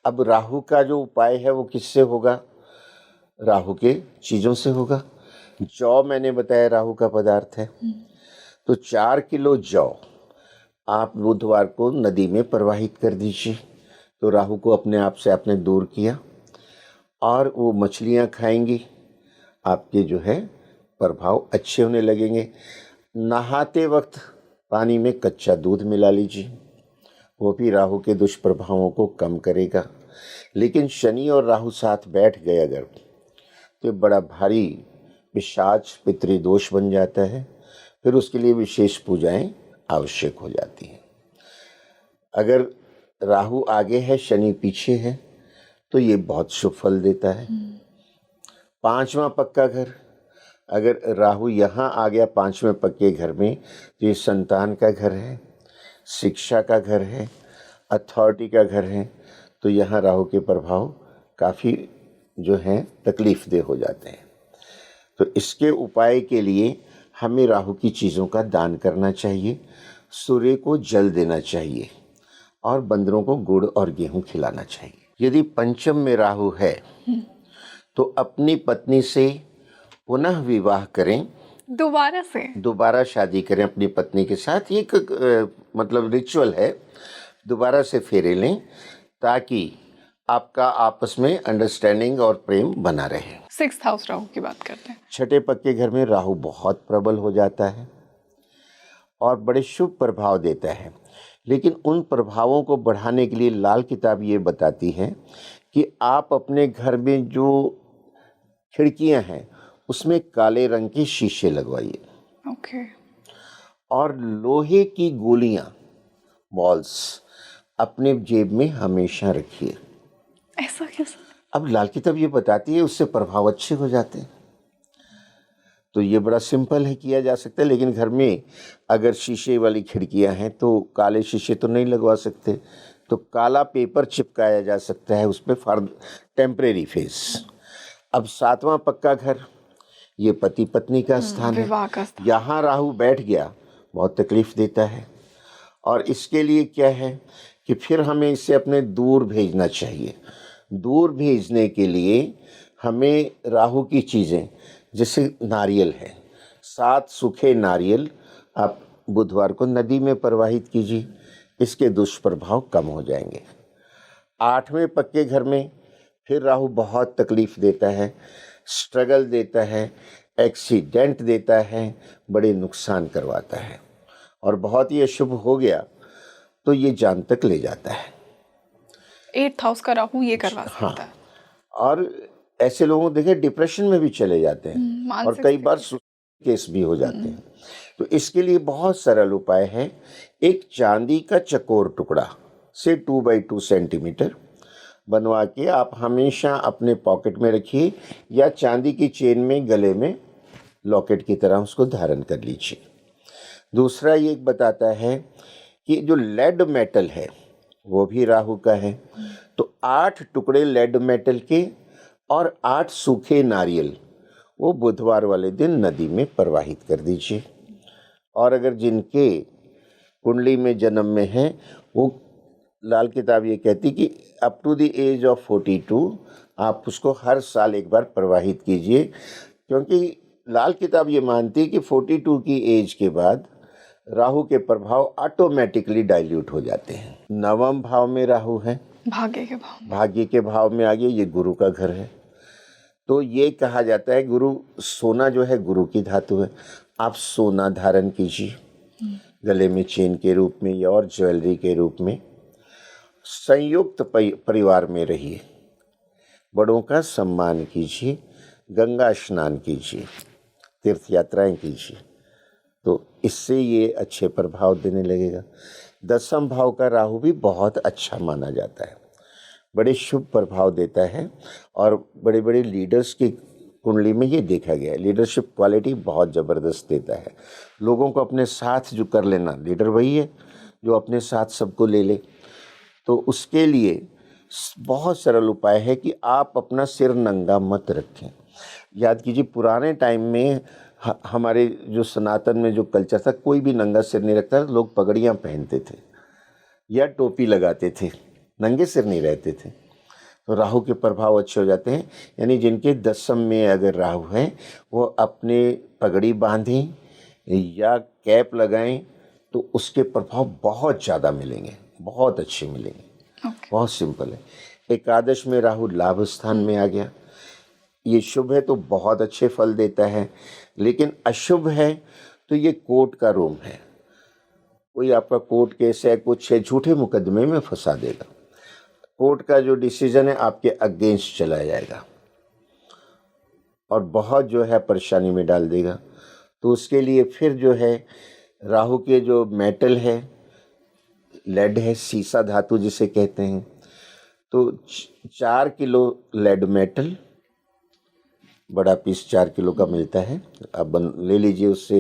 अब राहु का जो उपाय है वो किससे होगा, राहु के चीज़ों से होगा। जौ मैंने बताया राहु का पदार्थ है, तो 4 किलो जौ आप बुधवार को नदी में प्रवाहित कर दीजिए, तो राहु को अपने आप से आपने दूर किया। और वो मछलियाँ खाएंगी, आपके जो है प्रभाव अच्छे होने लगेंगे। नहाते वक्त पानी में कच्चा दूध मिला लीजिए, वो भी राहु के दुष्प्रभावों को कम करेगा। लेकिन शनि और राहु साथ बैठ गए अगर, तो बड़ा भारी पिशाच पितृदोष बन जाता है। फिर उसके लिए विशेष पूजाएं आवश्यक हो जाती हैं। अगर राहु आगे है, शनि पीछे है, तो ये बहुत शुभ फल देता है। 5वां पक्का घर, अगर राहु यहाँ आ गया 5वें पक्के घर में, तो ये संतान का घर है, शिक्षा का घर है, अथॉरिटी का घर है। तो यहाँ राहु के प्रभाव काफ़ी जो हैं तकलीफ दे हो जाते हैं। तो इसके उपाय के लिए हमें राहु की चीज़ों का दान करना चाहिए, सूर्य को जल देना चाहिए और बंदरों को गुड़ और गेहूं खिलाना चाहिए। यदि पंचम में राहु है तो अपनी पत्नी से पुनः विवाह करें, दोबारा शादी करें अपनी पत्नी के साथ। ये एक मतलब रिचुअल है, दोबारा से फेरे लें ताकि आपका आपस में अंडरस्टैंडिंग और प्रेम बना रहे। 6th हाउस राहु की बात करते हैं। छठे पक्के घर में राहु बहुत प्रबल हो जाता है और बड़े शुभ प्रभाव देता है, लेकिन उन प्रभावों को बढ़ाने के लिए लाल किताब ये बताती है कि आप अपने घर में जो खिड़कियां हैं उसमें काले रंग के शीशे लगवाइए। ओके। और लोहे की गोलियां, बॉल्स, अपने जेब में हमेशा रखिए। ऐसा कैसे? अब लाल किताब ये बताती है उससे प्रभाव अच्छे हो जाते हैं। तो ये बड़ा सिंपल है, किया जा सकता है, लेकिन घर में अगर शीशे वाली खिड़कियां हैं तो काले शीशे तो नहीं लगवा सकते, तो काला पेपर चिपकाया जा सकता है उस पर फॉर टेम्परेरी फेस। अब 7वां पक्का घर, ये पति पत्नी का स्थान है, विवाह का स्थान। यहाँ राहु बैठ गया, बहुत तकलीफ देता है। और इसके लिए क्या है कि फिर हमें इसे अपने दूर भेजना चाहिए। दूर भेजने के लिए हमें राहु की चीज़ें, जैसे नारियल है, 7 सूखे नारियल आप बुधवार को नदी में प्रवाहित कीजिए, इसके दुष्प्रभाव कम हो जाएंगे। 8वें पक्के घर में फिर राहु बहुत तकलीफ देता है, स्ट्रगल देता है, एक्सीडेंट देता है, बड़े नुकसान करवाता है, और बहुत ही अशुभ हो गया तो ये जान तक ले जाता है। 8th हाउस का राहु ये करवा सकता है। और ऐसे लोगों को देखे डिप्रेशन में भी चले जाते हैं और मानसिक कई बार सुसाइड केस भी हो जाते हैं। तो इसके लिए बहुत सरल उपाय है। एक चांदी का चकोर टुकड़ा से 2x2 सेंटीमीटर बनवा के आप हमेशा अपने पॉकेट में रखिए, या चांदी की चेन में गले में लॉकेट की तरह उसको धारण कर लीजिए। दूसरा ये बताता है कि जो लेड मेटल है वो भी राहु का है, तो 8 टुकड़े लेड मेटल के और 8 सूखे नारियल वो बुधवार वाले दिन नदी में प्रवाहित कर दीजिए। और अगर जिनके कुंडली में जन्म में है, वो लाल किताब ये कहती कि up to the age of 42 आप उसको हर साल एक बार प्रवाहित कीजिए, क्योंकि लाल किताब ये मानती है कि 42 की एज के बाद राहु के प्रभाव ऑटोमेटिकली डाइल्यूट हो जाते हैं। 9वें भाव में राहु है, भाग्य के भाव में आ गया, ये गुरु का घर है। तो ये कहा जाता है गुरु, सोना जो है गुरु की धातु है, आप सोना धारण कीजिए गले में चेन के रूप में या और ज्वेलरी के रूप में। संयुक्त परिवार में रहिए, बड़ों का सम्मान कीजिए, गंगा स्नान कीजिए, तीर्थ यात्राएं कीजिए, तो इससे ये अच्छे प्रभाव देने लगेगा। 10वें भाव का राहु भी बहुत अच्छा माना जाता है, बड़े शुभ प्रभाव देता है, और बड़े बड़े लीडर्स की कुंडली में ये देखा गया है। लीडरशिप क्वालिटी बहुत ज़बरदस्त देता है, लोगों को अपने साथ जो कर लेना। लीडर वही है जो अपने साथ सबको ले ले। तो उसके लिए बहुत सरल उपाय है कि आप अपना सिर नंगा मत रखें। याद कीजिए, पुराने टाइम में हमारे जो सनातन में जो कल्चर था, कोई भी नंगा सिर नहीं रखता, लोग पगड़ियाँ पहनते थे या टोपी लगाते थे, नंगे सिर नहीं रहते थे। तो राहु के प्रभाव अच्छे हो जाते हैं। यानी जिनके 10वें में अगर राहु है, वो अपने पगड़ी बांधें या कैप लगाएं, तो उसके प्रभाव बहुत ज़्यादा मिलेंगे, बहुत अच्छे मिलेंगे। बहुत सिंपल है। एकादश में राहु लाभ स्थान में आ गया, ये शुभ है तो बहुत अच्छे फल देता है, लेकिन अशुभ है तो ये कोर्ट का रूम है। कोई आपका कोर्ट केस है, कुछ है, झूठे मुकदमे में फंसा देगा। कोर्ट का जो डिसीजन है आपके अगेंस्ट चला जाएगा और बहुत जो है परेशानी में डाल देगा। तो उसके लिए फिर जो है राहु के जो मेटल है, लेड है, सीसा धातु जिसे कहते हैं, तो 4 किलो लेड मेटल, बड़ा पीस 4 किलो का मिलता है, आप ले लीजिए उससे,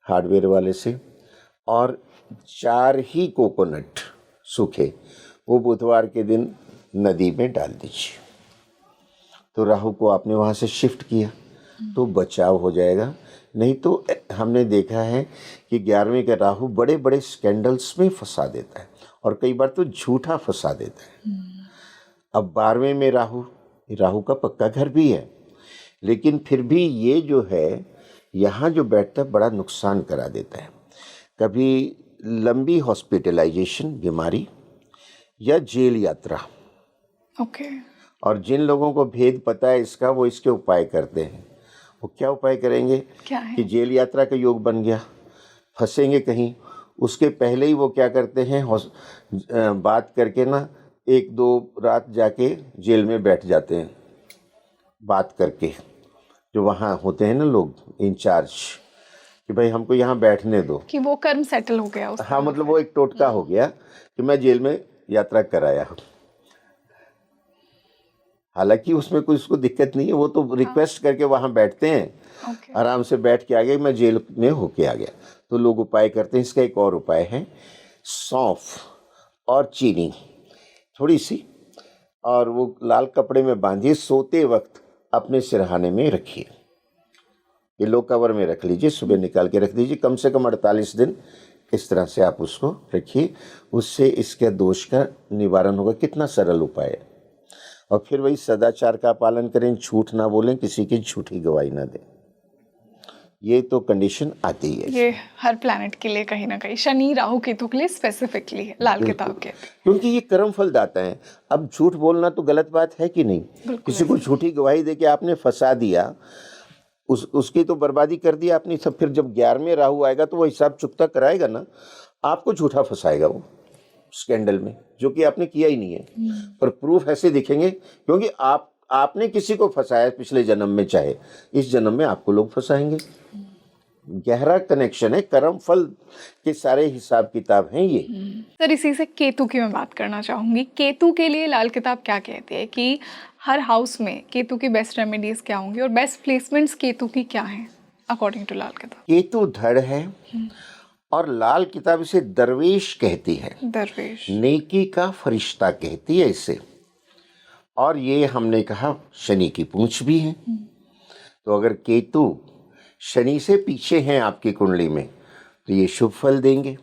हार्डवेयर वाले से। और 4 ही कोकोनट सूखे, वो बुधवार के दिन नदी में डाल दीजिए। तो राहु को आपने वहाँ से शिफ्ट किया तो बचाव हो जाएगा। नहीं तो हमने देखा है कि 11वें का राहु बड़े बड़े स्कैंडल्स में फंसा देता है और कई बार तो झूठा फंसा देता है। अब 12वें में राहु, राहु का पक्का घर भी है, लेकिन फिर भी ये जो है यहाँ जो बैठता है बड़ा नुकसान करा देता है। कभी लंबी हॉस्पिटलाइजेशन, बीमारी, या जेल यात्रा। ओके। और जिन लोगों को भेद पता है इसका, वो इसके उपाय करते हैं। वो क्या उपाय करेंगे क्या है? कि जेल यात्रा का योग बन गया, फंसेंगे कहीं, उसके पहले ही वो क्या करते हैं, बात करके ना 1-2 रात जाके जेल में बैठ जाते हैं, बात करके। जो वहाँ होते हैं ना लोग इंचार्ज, कि भाई हमको यहाँ बैठने दो, कि वो कर्म सेटल हो गया उसका। हाँ, मतलब वो एक टोटका हो गया कि मैं जेल में यात्रा कराया। हालांकि उसमें कोई उसको दिक्कत नहीं है, वो तो रिक्वेस्ट करके वहाँ बैठते हैं, ओके। आराम से बैठ के आ गए, मैं जेल में होके आ गया। तो लोग उपाय करते हैं। इसका एक और उपाय है, सौंफ और चीनी थोड़ी सी, और वो लाल कपड़े में बांधिए, सोते वक्त अपने सिरहाने में रखिए। ये लो कवर में रख लीजिए, सुबह निकाल के रख दीजिए, कम से कम 48 दिन इस तरह से आप उसको रखिए। उससे इसके दोष का निवारण होगा। कितना सरल उपाय है। और फिर वही सदाचार का पालन करें, झूठ ना बोलें, किसी की झूठी गवाही ना दें। ये तो कंडीशन आती है। ये हर प्लैनेट के लिए कहीं ना कहीं, शनि राहु केतु के लिए स्पेसिफिकली है लाल किताब के। क्योंकि ये कर्म फल दाता है। अब झूठ बोलना तो गलत बात है कि नहीं? किसी को झूठी गवाही देके आपने फंसा दिया, उसकी तो बर्बादी कर दी आपने। सब फिर जब 11वें राहु आएगा तो वो हिसाब चुकता कराएगा ना, आपको झूठा फंसाएगा वो स्कैंडल में, जो कि आपने किया ही नहीं है। पर प्रूफ ऐसे दिखेंगे, क्योंकि आपने किसी को फंसाया पिछले जन्म में, चाहे इस जन्म में आपको लोग फंसाएंगे। गहरा कनेक्शन है, कर्म फल के सारे हिसाब किताब हैं ये। सर, इसी से केतु की मैं बात करना चाहूंगी। केतु के लिए लाल किताब क्या कहती है कि हर हाउस में केतु की बेस्ट रेमेडीज क्या होंगी और बेस्ट प्लेसमेंट्स केतु की क्या है अकॉर्डिंग टू लाल किताब? केतु धड़ है और लाल किताब इसे दरवेश कहती है, दरवेश, नेकी का फरिश्ता कहती है इसे। और ये हमने कहा शनि की पूंछ भी है। तो अगर केतु शनि से पीछे हैं आपकी कुंडली में तो ये शुभ फल देंगे,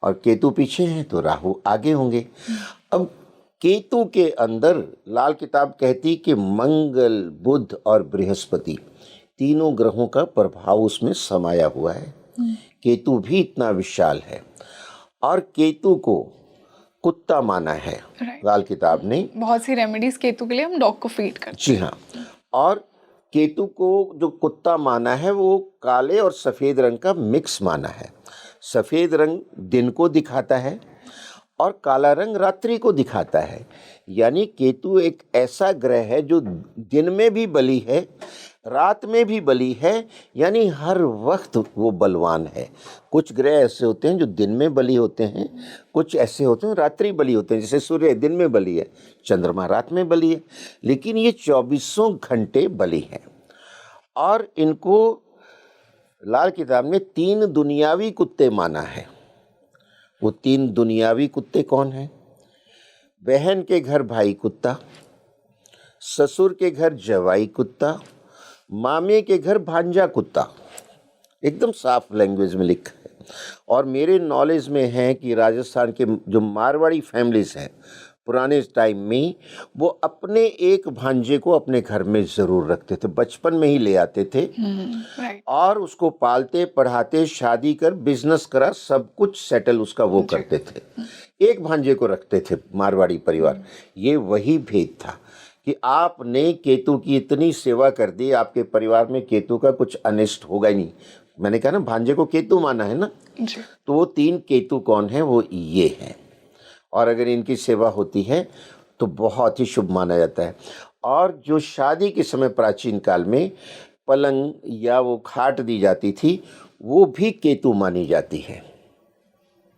और केतु पीछे हैं तो राहु आगे होंगे। अब केतु के अंदर लाल किताब कहती कि मंगल, बुध और बृहस्पति तीनों ग्रहों का प्रभाव उसमें समाया हुआ है। केतु भी इतना विशाल है, और केतु को कुत्ता माना है लाल किताब ने। बहुत सी रेमेडीज केतु के लिए हम डॉग को फीड करते हैं। जी हाँ। और केतु को जो कुत्ता माना है वो काले और सफ़ेद रंग का मिक्स माना है। सफ़ेद रंग दिन को दिखाता है और काला रंग रात्रि को दिखाता है। यानी केतु एक ऐसा ग्रह है जो दिन में भी बली है, रात में भी बली है, यानी हर वक्त वो बलवान है। कुछ ग्रह ऐसे होते हैं जो दिन में बली होते हैं, कुछ ऐसे होते हैं रात्रि बली होते हैं। जैसे सूर्य दिन में बली है, चंद्रमा रात में बली है, लेकिन ये 24 घंटे बली है। और इनको लाल किताब ने 3 दुनियावी कुत्ते माना है। वो 3 दुनियावी कुत्ते कौन हैं? बहन के घर भाई कुत्ता, ससुर के घर जवाई कुत्ता, मामे के घर भांजा कुत्ता। एकदम साफ लैंग्वेज में लिखा है। और मेरे नॉलेज में है कि राजस्थान के जो मारवाड़ी फैमिलीज हैं पुराने टाइम में, वो अपने एक भांजे को अपने घर में ज़रूर रखते थे, बचपन में ही ले आते थे। और उसको पालते, पढ़ाते, शादी कर, बिजनेस करा, सब कुछ सेटल उसका वो करते थे। एक भांजे को रखते थे मारवाड़ी परिवार। ये वही भेद था कि आपने केतु की इतनी सेवा कर दी, आपके परिवार में केतु का कुछ अनिष्ट होगा ही नहीं। मैंने कहा ना, भांजे को केतु माना है ना जी। तो वो 3 केतु कौन है? वो ये हैं। और अगर इनकी सेवा होती है तो बहुत ही शुभ माना जाता है। और जो शादी के समय प्राचीन काल में पलंग या वो खाट दी जाती थी, वो भी केतु मानी जाती है।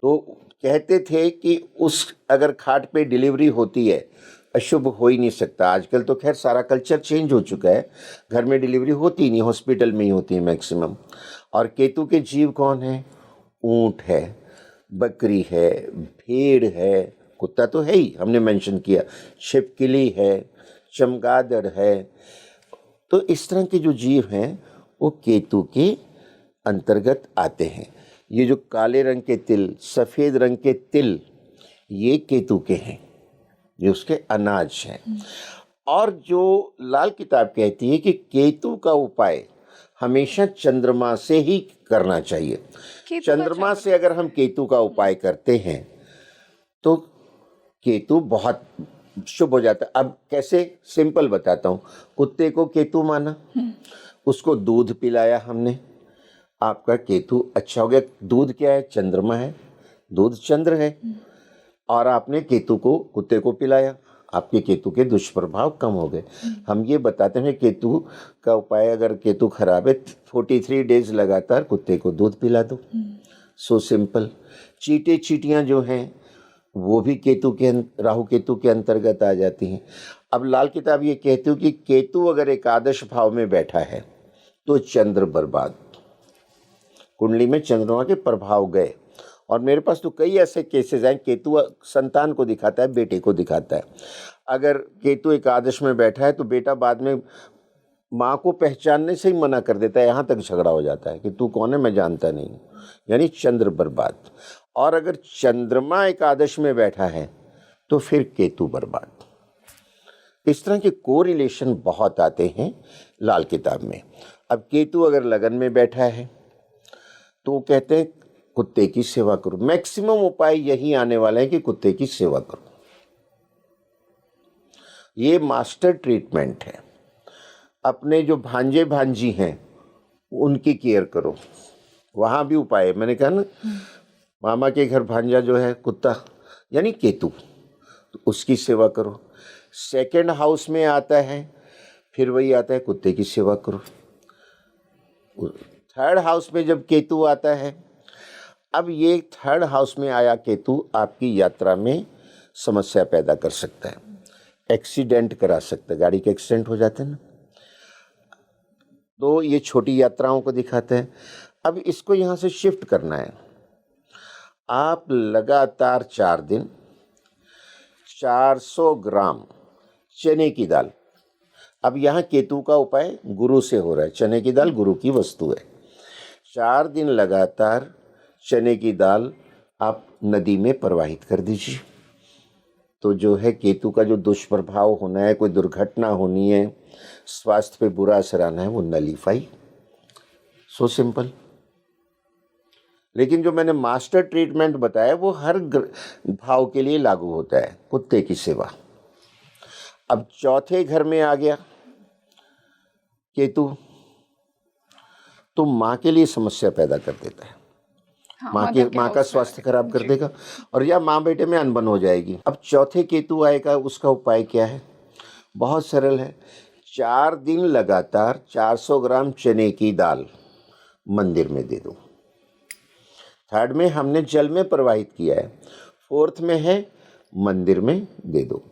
तो कहते थे कि उस अगर खाट पे डिलीवरी होती है, अशुभ हो ही नहीं सकता। आजकल तो खैर सारा कल्चर चेंज हो चुका है, घर में डिलीवरी होती नहीं, हॉस्पिटल में ही होती है मैक्सिमम। और केतु के जीव कौन है? ऊंट है, बकरी है, भेड़ है, कुत्ता तो है ही, हमने मेंशन किया, छिपकली है, चमगादड़ है। तो इस तरह के जो जीव हैं वो केतु के अंतर्गत आते हैं। ये जो काले रंग के तिल, सफ़ेद रंग के तिल, ये केतु के हैं, ये उसके अनाज हैं। और जो लाल किताब कहती है कि केतु का उपाय हमेशा चंद्रमा से ही करना चाहिए। केतु का चंद्रमा से अगर हम केतु का उपाय करते हैं तो केतु बहुत शुभ हो जाता है। अब कैसे, सिंपल बताता हूँ। कुत्ते को केतु माना, उसको दूध पिलाया हमने, आपका केतु अच्छा हो गया। दूध क्या है? चंद्रमा है, दूध चंद्र है। और आपने केतु को, कुत्ते को पिलाया, आपके केतु के दुष्प्रभाव कम हो गए। हम ये बताते हैं केतु का उपाय, अगर केतु खराब है 43 डेज लगातार कुत्ते को दूध पिला दो। So simple. चींटे चींटियाँ जो हैं वो भी केतु के, राहु केतु के अंतर्गत आ जाती हैं। अब लाल किताब ये कहती है कि केतु अगर एकादश भाव में बैठा है तो चंद्र बर्बाद, कुंडली में चंद्रमा के प्रभाव गए। और मेरे पास तो कई ऐसे केसेस हैं, केतु संतान को दिखाता है, बेटे को दिखाता है। अगर केतु एकादश में बैठा है तो बेटा बाद में माँ को पहचानने से ही मना कर देता है, यहाँ तक झगड़ा हो जाता है कि तू कौन है, मैं जानता नहीं, यानी चंद्र बर्बाद। और अगर चंद्रमा एकादश में बैठा है तो फिर केतु बर्बाद। इस तरह के कोरिलेशन बहुत आते हैं लाल किताब में। अब केतु अगर लगन में बैठा है तो वो कहते हैं कुत्ते की सेवा करो। मैक्सिमम उपाय यही आने वाले हैं कि कुत्ते की सेवा करो। ये मास्टर ट्रीटमेंट है। अपने जो भांजे भांजी हैं उनकी केयर करो, वहाँ भी उपाय है। मैंने कहा ना, मामा के घर भांजा जो है कुत्ता यानी केतु, तो उसकी सेवा करो। सेकंड हाउस में आता है, फिर वही आता है कुत्ते की सेवा करो। थर्ड हाउस में जब केतु आता है, अब ये थर्ड हाउस में आया केतु आपकी यात्रा में समस्या पैदा कर सकता है, एक्सीडेंट करा सकता है, गाड़ी के एक्सीडेंट हो जाते हैं ना, तो ये छोटी यात्राओं को दिखाते हैं। अब इसको यहाँ से शिफ्ट करना है। आप लगातार 4 दिन 400 ग्राम चने की दाल, अब यहाँ केतु का उपाय गुरु से हो रहा है, चने की दाल गुरु की वस्तु है। 4 दिन लगातार चने की दाल आप नदी में प्रवाहित कर दीजिए, तो जो है केतु का जो दुष्प्रभाव होना है, कोई दुर्घटना होनी है, स्वास्थ्य पे बुरा असर आना है, वो नलीफाई। So simple. लेकिन जो मैंने मास्टर ट्रीटमेंट बताया वो हर भाव के लिए लागू होता है। कुत्ते की सेवा। अब चौथे घर में आ गया केतु, तो माँ के लिए समस्या पैदा कर देता है। हाँ, माँ का स्वास्थ्य खराब कर देगा, और या माँ बेटे में अनबन हो जाएगी। अब चौथे केतु आएगा, उसका उपाय क्या है? बहुत सरल है। 4 दिन लगातार 400 ग्राम चने की दाल मंदिर में दे दो। थर्ड में हमने जल में प्रवाहित किया है, फोर्थ में है मंदिर में दे दो।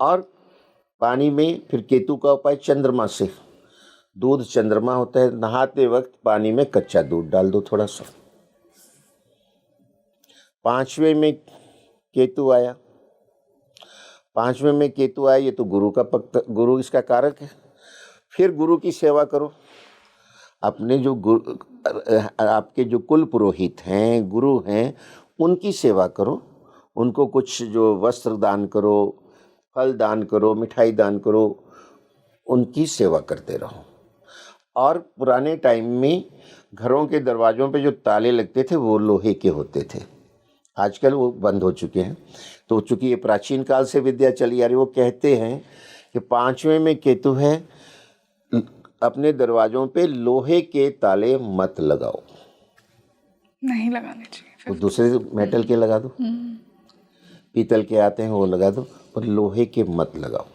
और पानी में फिर केतु का उपाय चंद्रमा से, दूध चंद्रमा होता है, नहाते वक्त पानी में कच्चा दूध डाल दो थोड़ा सा। 5वें में केतु आया, 5वें में केतु आया, ये तो गुरु का पक्का, गुरु इसका कारक है। फिर गुरु की सेवा करो। अपने जो गुरु, आपके जो कुल पुरोहित हैं, गुरु हैं, उनकी सेवा करो। उनको कुछ जो वस्त्र दान करो, फल दान करो, मिठाई दान करो, उनकी सेवा करते रहो। और पुराने टाइम में घरों के दरवाज़ों पे जो ताले लगते थे वो लोहे के होते थे, आजकल वो बंद हो चुके हैं। तो चूँकि ये प्राचीन काल से विद्या चली आ रही, वो कहते हैं कि 5वें में केतु है, अपने दरवाज़ों पे लोहे के ताले मत लगाओ। नहीं लगाने चाहिए, तो दूसरे मेटल के लगा दो, पीतल के आते हैं वो लगा दो, पर लोहे के मत लगाओ।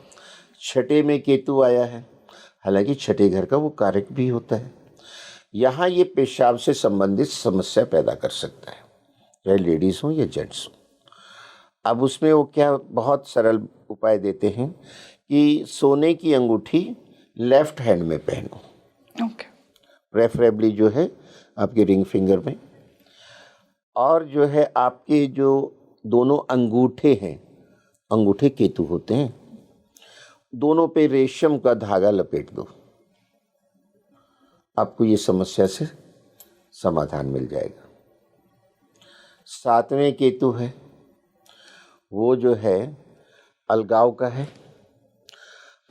6ठे में केतु आया है, हालांकि 6ठे घर का वो कारक भी होता है। यहाँ ये पेशाब से संबंधित समस्या पैदा कर सकता है, चाहे लेडीज़ हो या जेंट्स हो। अब उसमें वो क्या बहुत सरल उपाय देते हैं कि सोने की अंगूठी लेफ्ट हैंड में पहनो, ओके, प्रेफरेबली जो है आपके रिंग फिंगर में। और जो है आपके जो दोनों अंगूठे हैं, अंगूठे केतु होते हैं, दोनों पे रेशम का धागा लपेट दो। आपको ये समस्या से समाधान मिल जाएगा। 7वें केतु है, वो जो है अलगाव का है।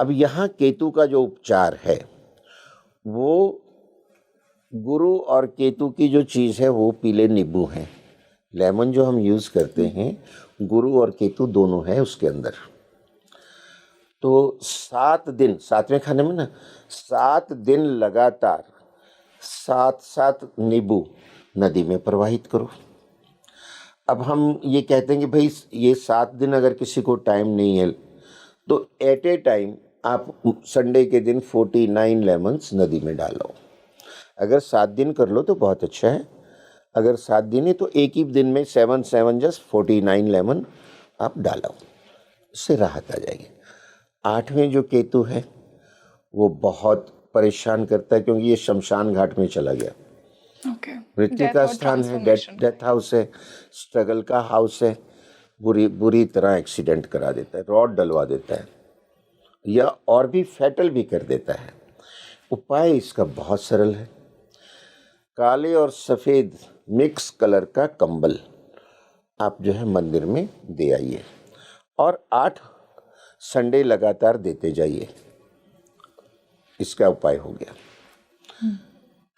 अब यहाँ केतु का जो उपचार है वो गुरु और केतु की जो चीज़ है वो पीले नींबू हैं। लेमन जो हम यूज़ करते हैं गुरु और केतु दोनों है उसके अंदर। तो 7 दिन, 7वें खाने में ना 7 दिन लगातार 7 नींबू नदी में प्रवाहित करो। अब हम ये कहते हैं कि भाई ये 7 दिन अगर किसी को टाइम नहीं है तो एट ए टाइम आप संडे के दिन 49 लेमन्स नदी में डालो। अगर 7 दिन कर लो तो बहुत अच्छा है, अगर 7 दिन है तो एक ही दिन में 7 7 जस्ट 49 लेमन आप डालो, इससे राहत आ जाएगी। 8वें जो केतु है वो बहुत परेशान करता है क्योंकि ये शमशान घाट में चला गया। मृत्यु का स्थान है, डेथ हाउस है, स्ट्रगल का हाउस है, बुरी तरह एक्सीडेंट करा देता है, रॉड डलवा देता है या और भी फैटल भी कर देता है। उपाय इसका बहुत सरल है। काले और सफ़ेद मिक्स कलर का कंबल आप जो है मंदिर में दे आइए और 8 संडे लगातार देते जाइए, इसका उपाय हो गया।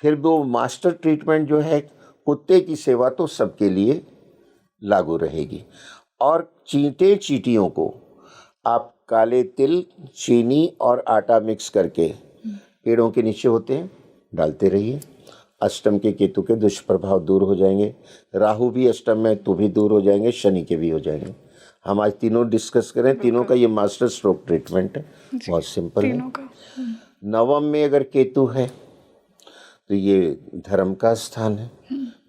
फिर वो मास्टर ट्रीटमेंट जो है कुत्ते की सेवा तो सबके लिए लागू रहेगी। और चींटियों को आप काले तिल, चीनी और आटा मिक्स करके पेड़ों के नीचे होते हैं डालते रहिए। अष्टम के केतु के दुष्प्रभाव दूर हो जाएंगे। राहु भी अष्टम में तो भी दूर हो जाएंगे, शनि के भी हो जाएंगे। हम आज तीनों डिस्कस करें, तीनों का ये मास्टर स्ट्रोक ट्रीटमेंट है, बहुत सिंपल है। नवम में अगर केतु है तो ये धर्म का स्थान है,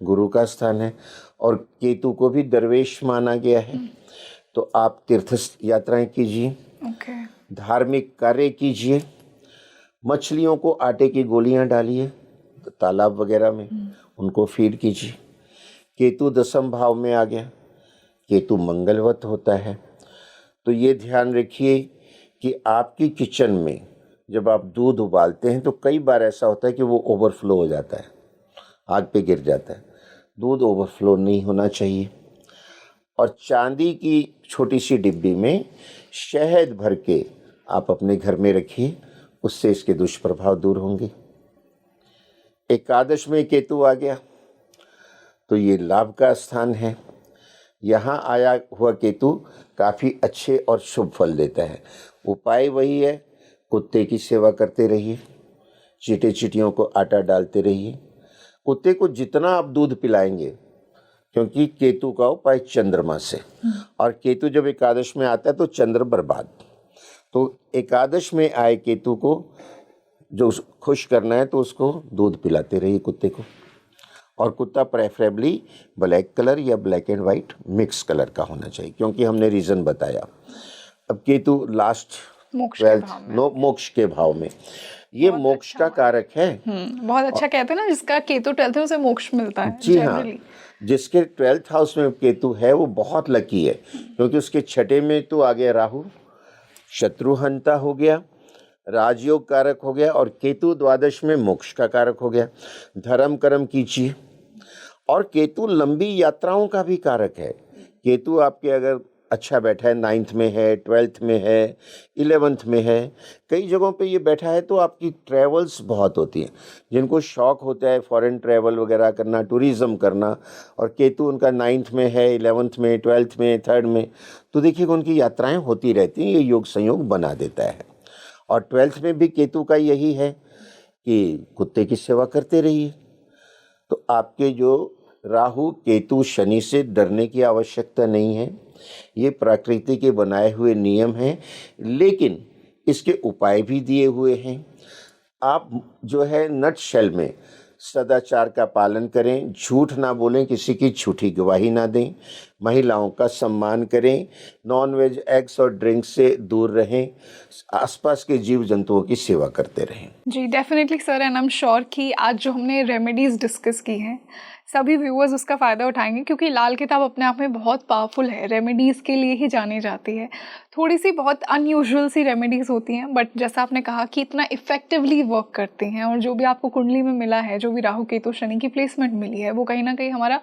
गुरु का स्थान है और केतु को भी दरवेश माना गया है। तो आप तीर्थ यात्राएं कीजिए, धार्मिक कार्य कीजिए, मछलियों को आटे की गोलियां डालिए तालाब वगैरह में, उनको फीड कीजिए। केतु 10वें भाव में आ गया, केतु मंगलवत होता है। तो ये ध्यान रखिए कि आपकी किचन में जब आप दूध उबालते हैं तो कई बार ऐसा होता है कि वो ओवरफ्लो हो जाता है, आग पे गिर जाता है। दूध ओवरफ्लो नहीं होना चाहिए। और चांदी की छोटी सी डिब्बी में शहद भर के आप अपने घर में रखिए, उससे इसके दुष्प्रभाव दूर होंगे। एकादश में केतु आ गया तो ये लाभ का स्थान है। यहाँ आया हुआ केतु काफ़ी अच्छे और शुभ फल देता है। उपाय वही है, कुत्ते की सेवा करते रहिए, चींटियों को आटा डालते रहिए। कुत्ते को जितना आप दूध पिलाएंगे, क्योंकि केतु का उपाय चंद्रमा से, और केतु जब एकादश में आता है तो चंद्र बर्बाद। तो एकादश में आए केतु को जो खुश करना है तो उसको दूध पिलाते रहिए कुत्ते को। और कुत्ता प्रेफरेबली ब्लैक कलर या black and white mix colour का होना चाहिए, क्योंकि हमने रीज़न बताया। अब केतु लास्ट मोक्ष के भाव में, ये मोक्ष का कारक है। बहुत अच्छा कहते हैं ना, जिसका केतु 12th है उसे मोक्ष मिलता है। जी हाँ, जिसके 12th हाउस में केतु है वो बहुत लकी है, क्योंकि उसके 6ठे में तो आ गया राहु, शत्रुहंता हो गया, राजयोग कारक हो गया, और केतु 12th में मोक्ष का कारक हो गया। धर्म कर्म कीजिए। और केतु लंबी यात्राओं का भी कारक है। केतु आपके अगर अच्छा बैठा है 9th में है, 12th में है, 11th में है, कई जगहों पे ये बैठा है तो आपकी ट्रैवल्स बहुत होती हैं। जिनको शौक होता है फॉरेन ट्रैवल वगैरह करना, टूरिज़्म करना, और केतु उनका 9th में है, 11th में, 12th में, 3rd में, तो देखिएगा उनकी यात्राएं होती रहती हैं। ये योग संयोग बना देता है। और 12th में भी केतु का यही है कि कुत्ते की सेवा करते रहिए। तो आपके जो राहु केतु शनि से डरने की आवश्यकता नहीं है, ये प्रकृति के बनाए हुए नियम हैं, लेकिन इसके उपाय भी दिए हुए हैं। आप जो है नटशेल में सदाचार का पालन करें, झूठ ना बोलें, किसी की झूठी गवाही ना दें, महिलाओं का सम्मान करें, नॉनवेज एग्स और ड्रिंक्स से दूर रहें, आसपास के जीव जंतुओं की सेवा करते रहें। जी definitely sir, and I am sure कि आज जो हमने रेमेडीज़ डिस्कस की हैं, सभी व्यूअर्स उसका फ़ायदा उठाएंगे, क्योंकि लाल किताब अपने आप में बहुत पावरफुल है, रेमेडीज़ के लिए ही जानी जाती है। थोड़ी सी बहुत अनयूजुअल सी रेमेडीज़ होती हैं, बट जैसा आपने कहा कि इतना इफेक्टिवली वर्क करती हैं, और जो भी आपको कुंडली में मिला है, जो भी राहु केतु शनि की प्लेसमेंट मिली है, वो कहीं ना कहीं हमारा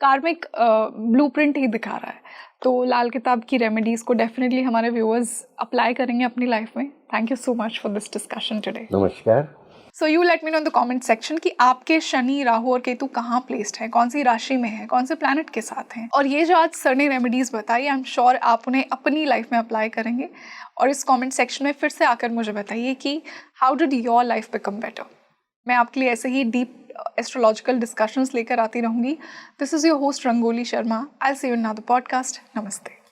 कार्मिक ब्लूप्रिंट ही दिखा रहा है। तो लाल किताब की रेमेडीज़ को डेफिनेटली हमारे व्यूअर्स अप्लाई करेंगे अपनी लाइफ में। Thank you so much for this discussion today. नमस्कार। So you let me know in the comment section कि आपके शनि, राहु और केतु कहाँ प्लेस्ड है, कौन सी राशि में है, कौन से प्लैनेट के साथ हैं। और ये जो आज सर ने रेमेडीज़ बताई, आई एम श्योर आप उन्हें अपनी लाइफ में अप्लाई करेंगे। और इस कमेंट सेक्शन में फिर से आकर मुझे बताइए कि how did your life become better. मैं आपके लिए ऐसे ही डीप एस्ट्रोलॉजिकल डिस्कशंस लेकर आती रहूँगी। This is your host Rangoli Sharma. I see you in another podcast. नमस्ते।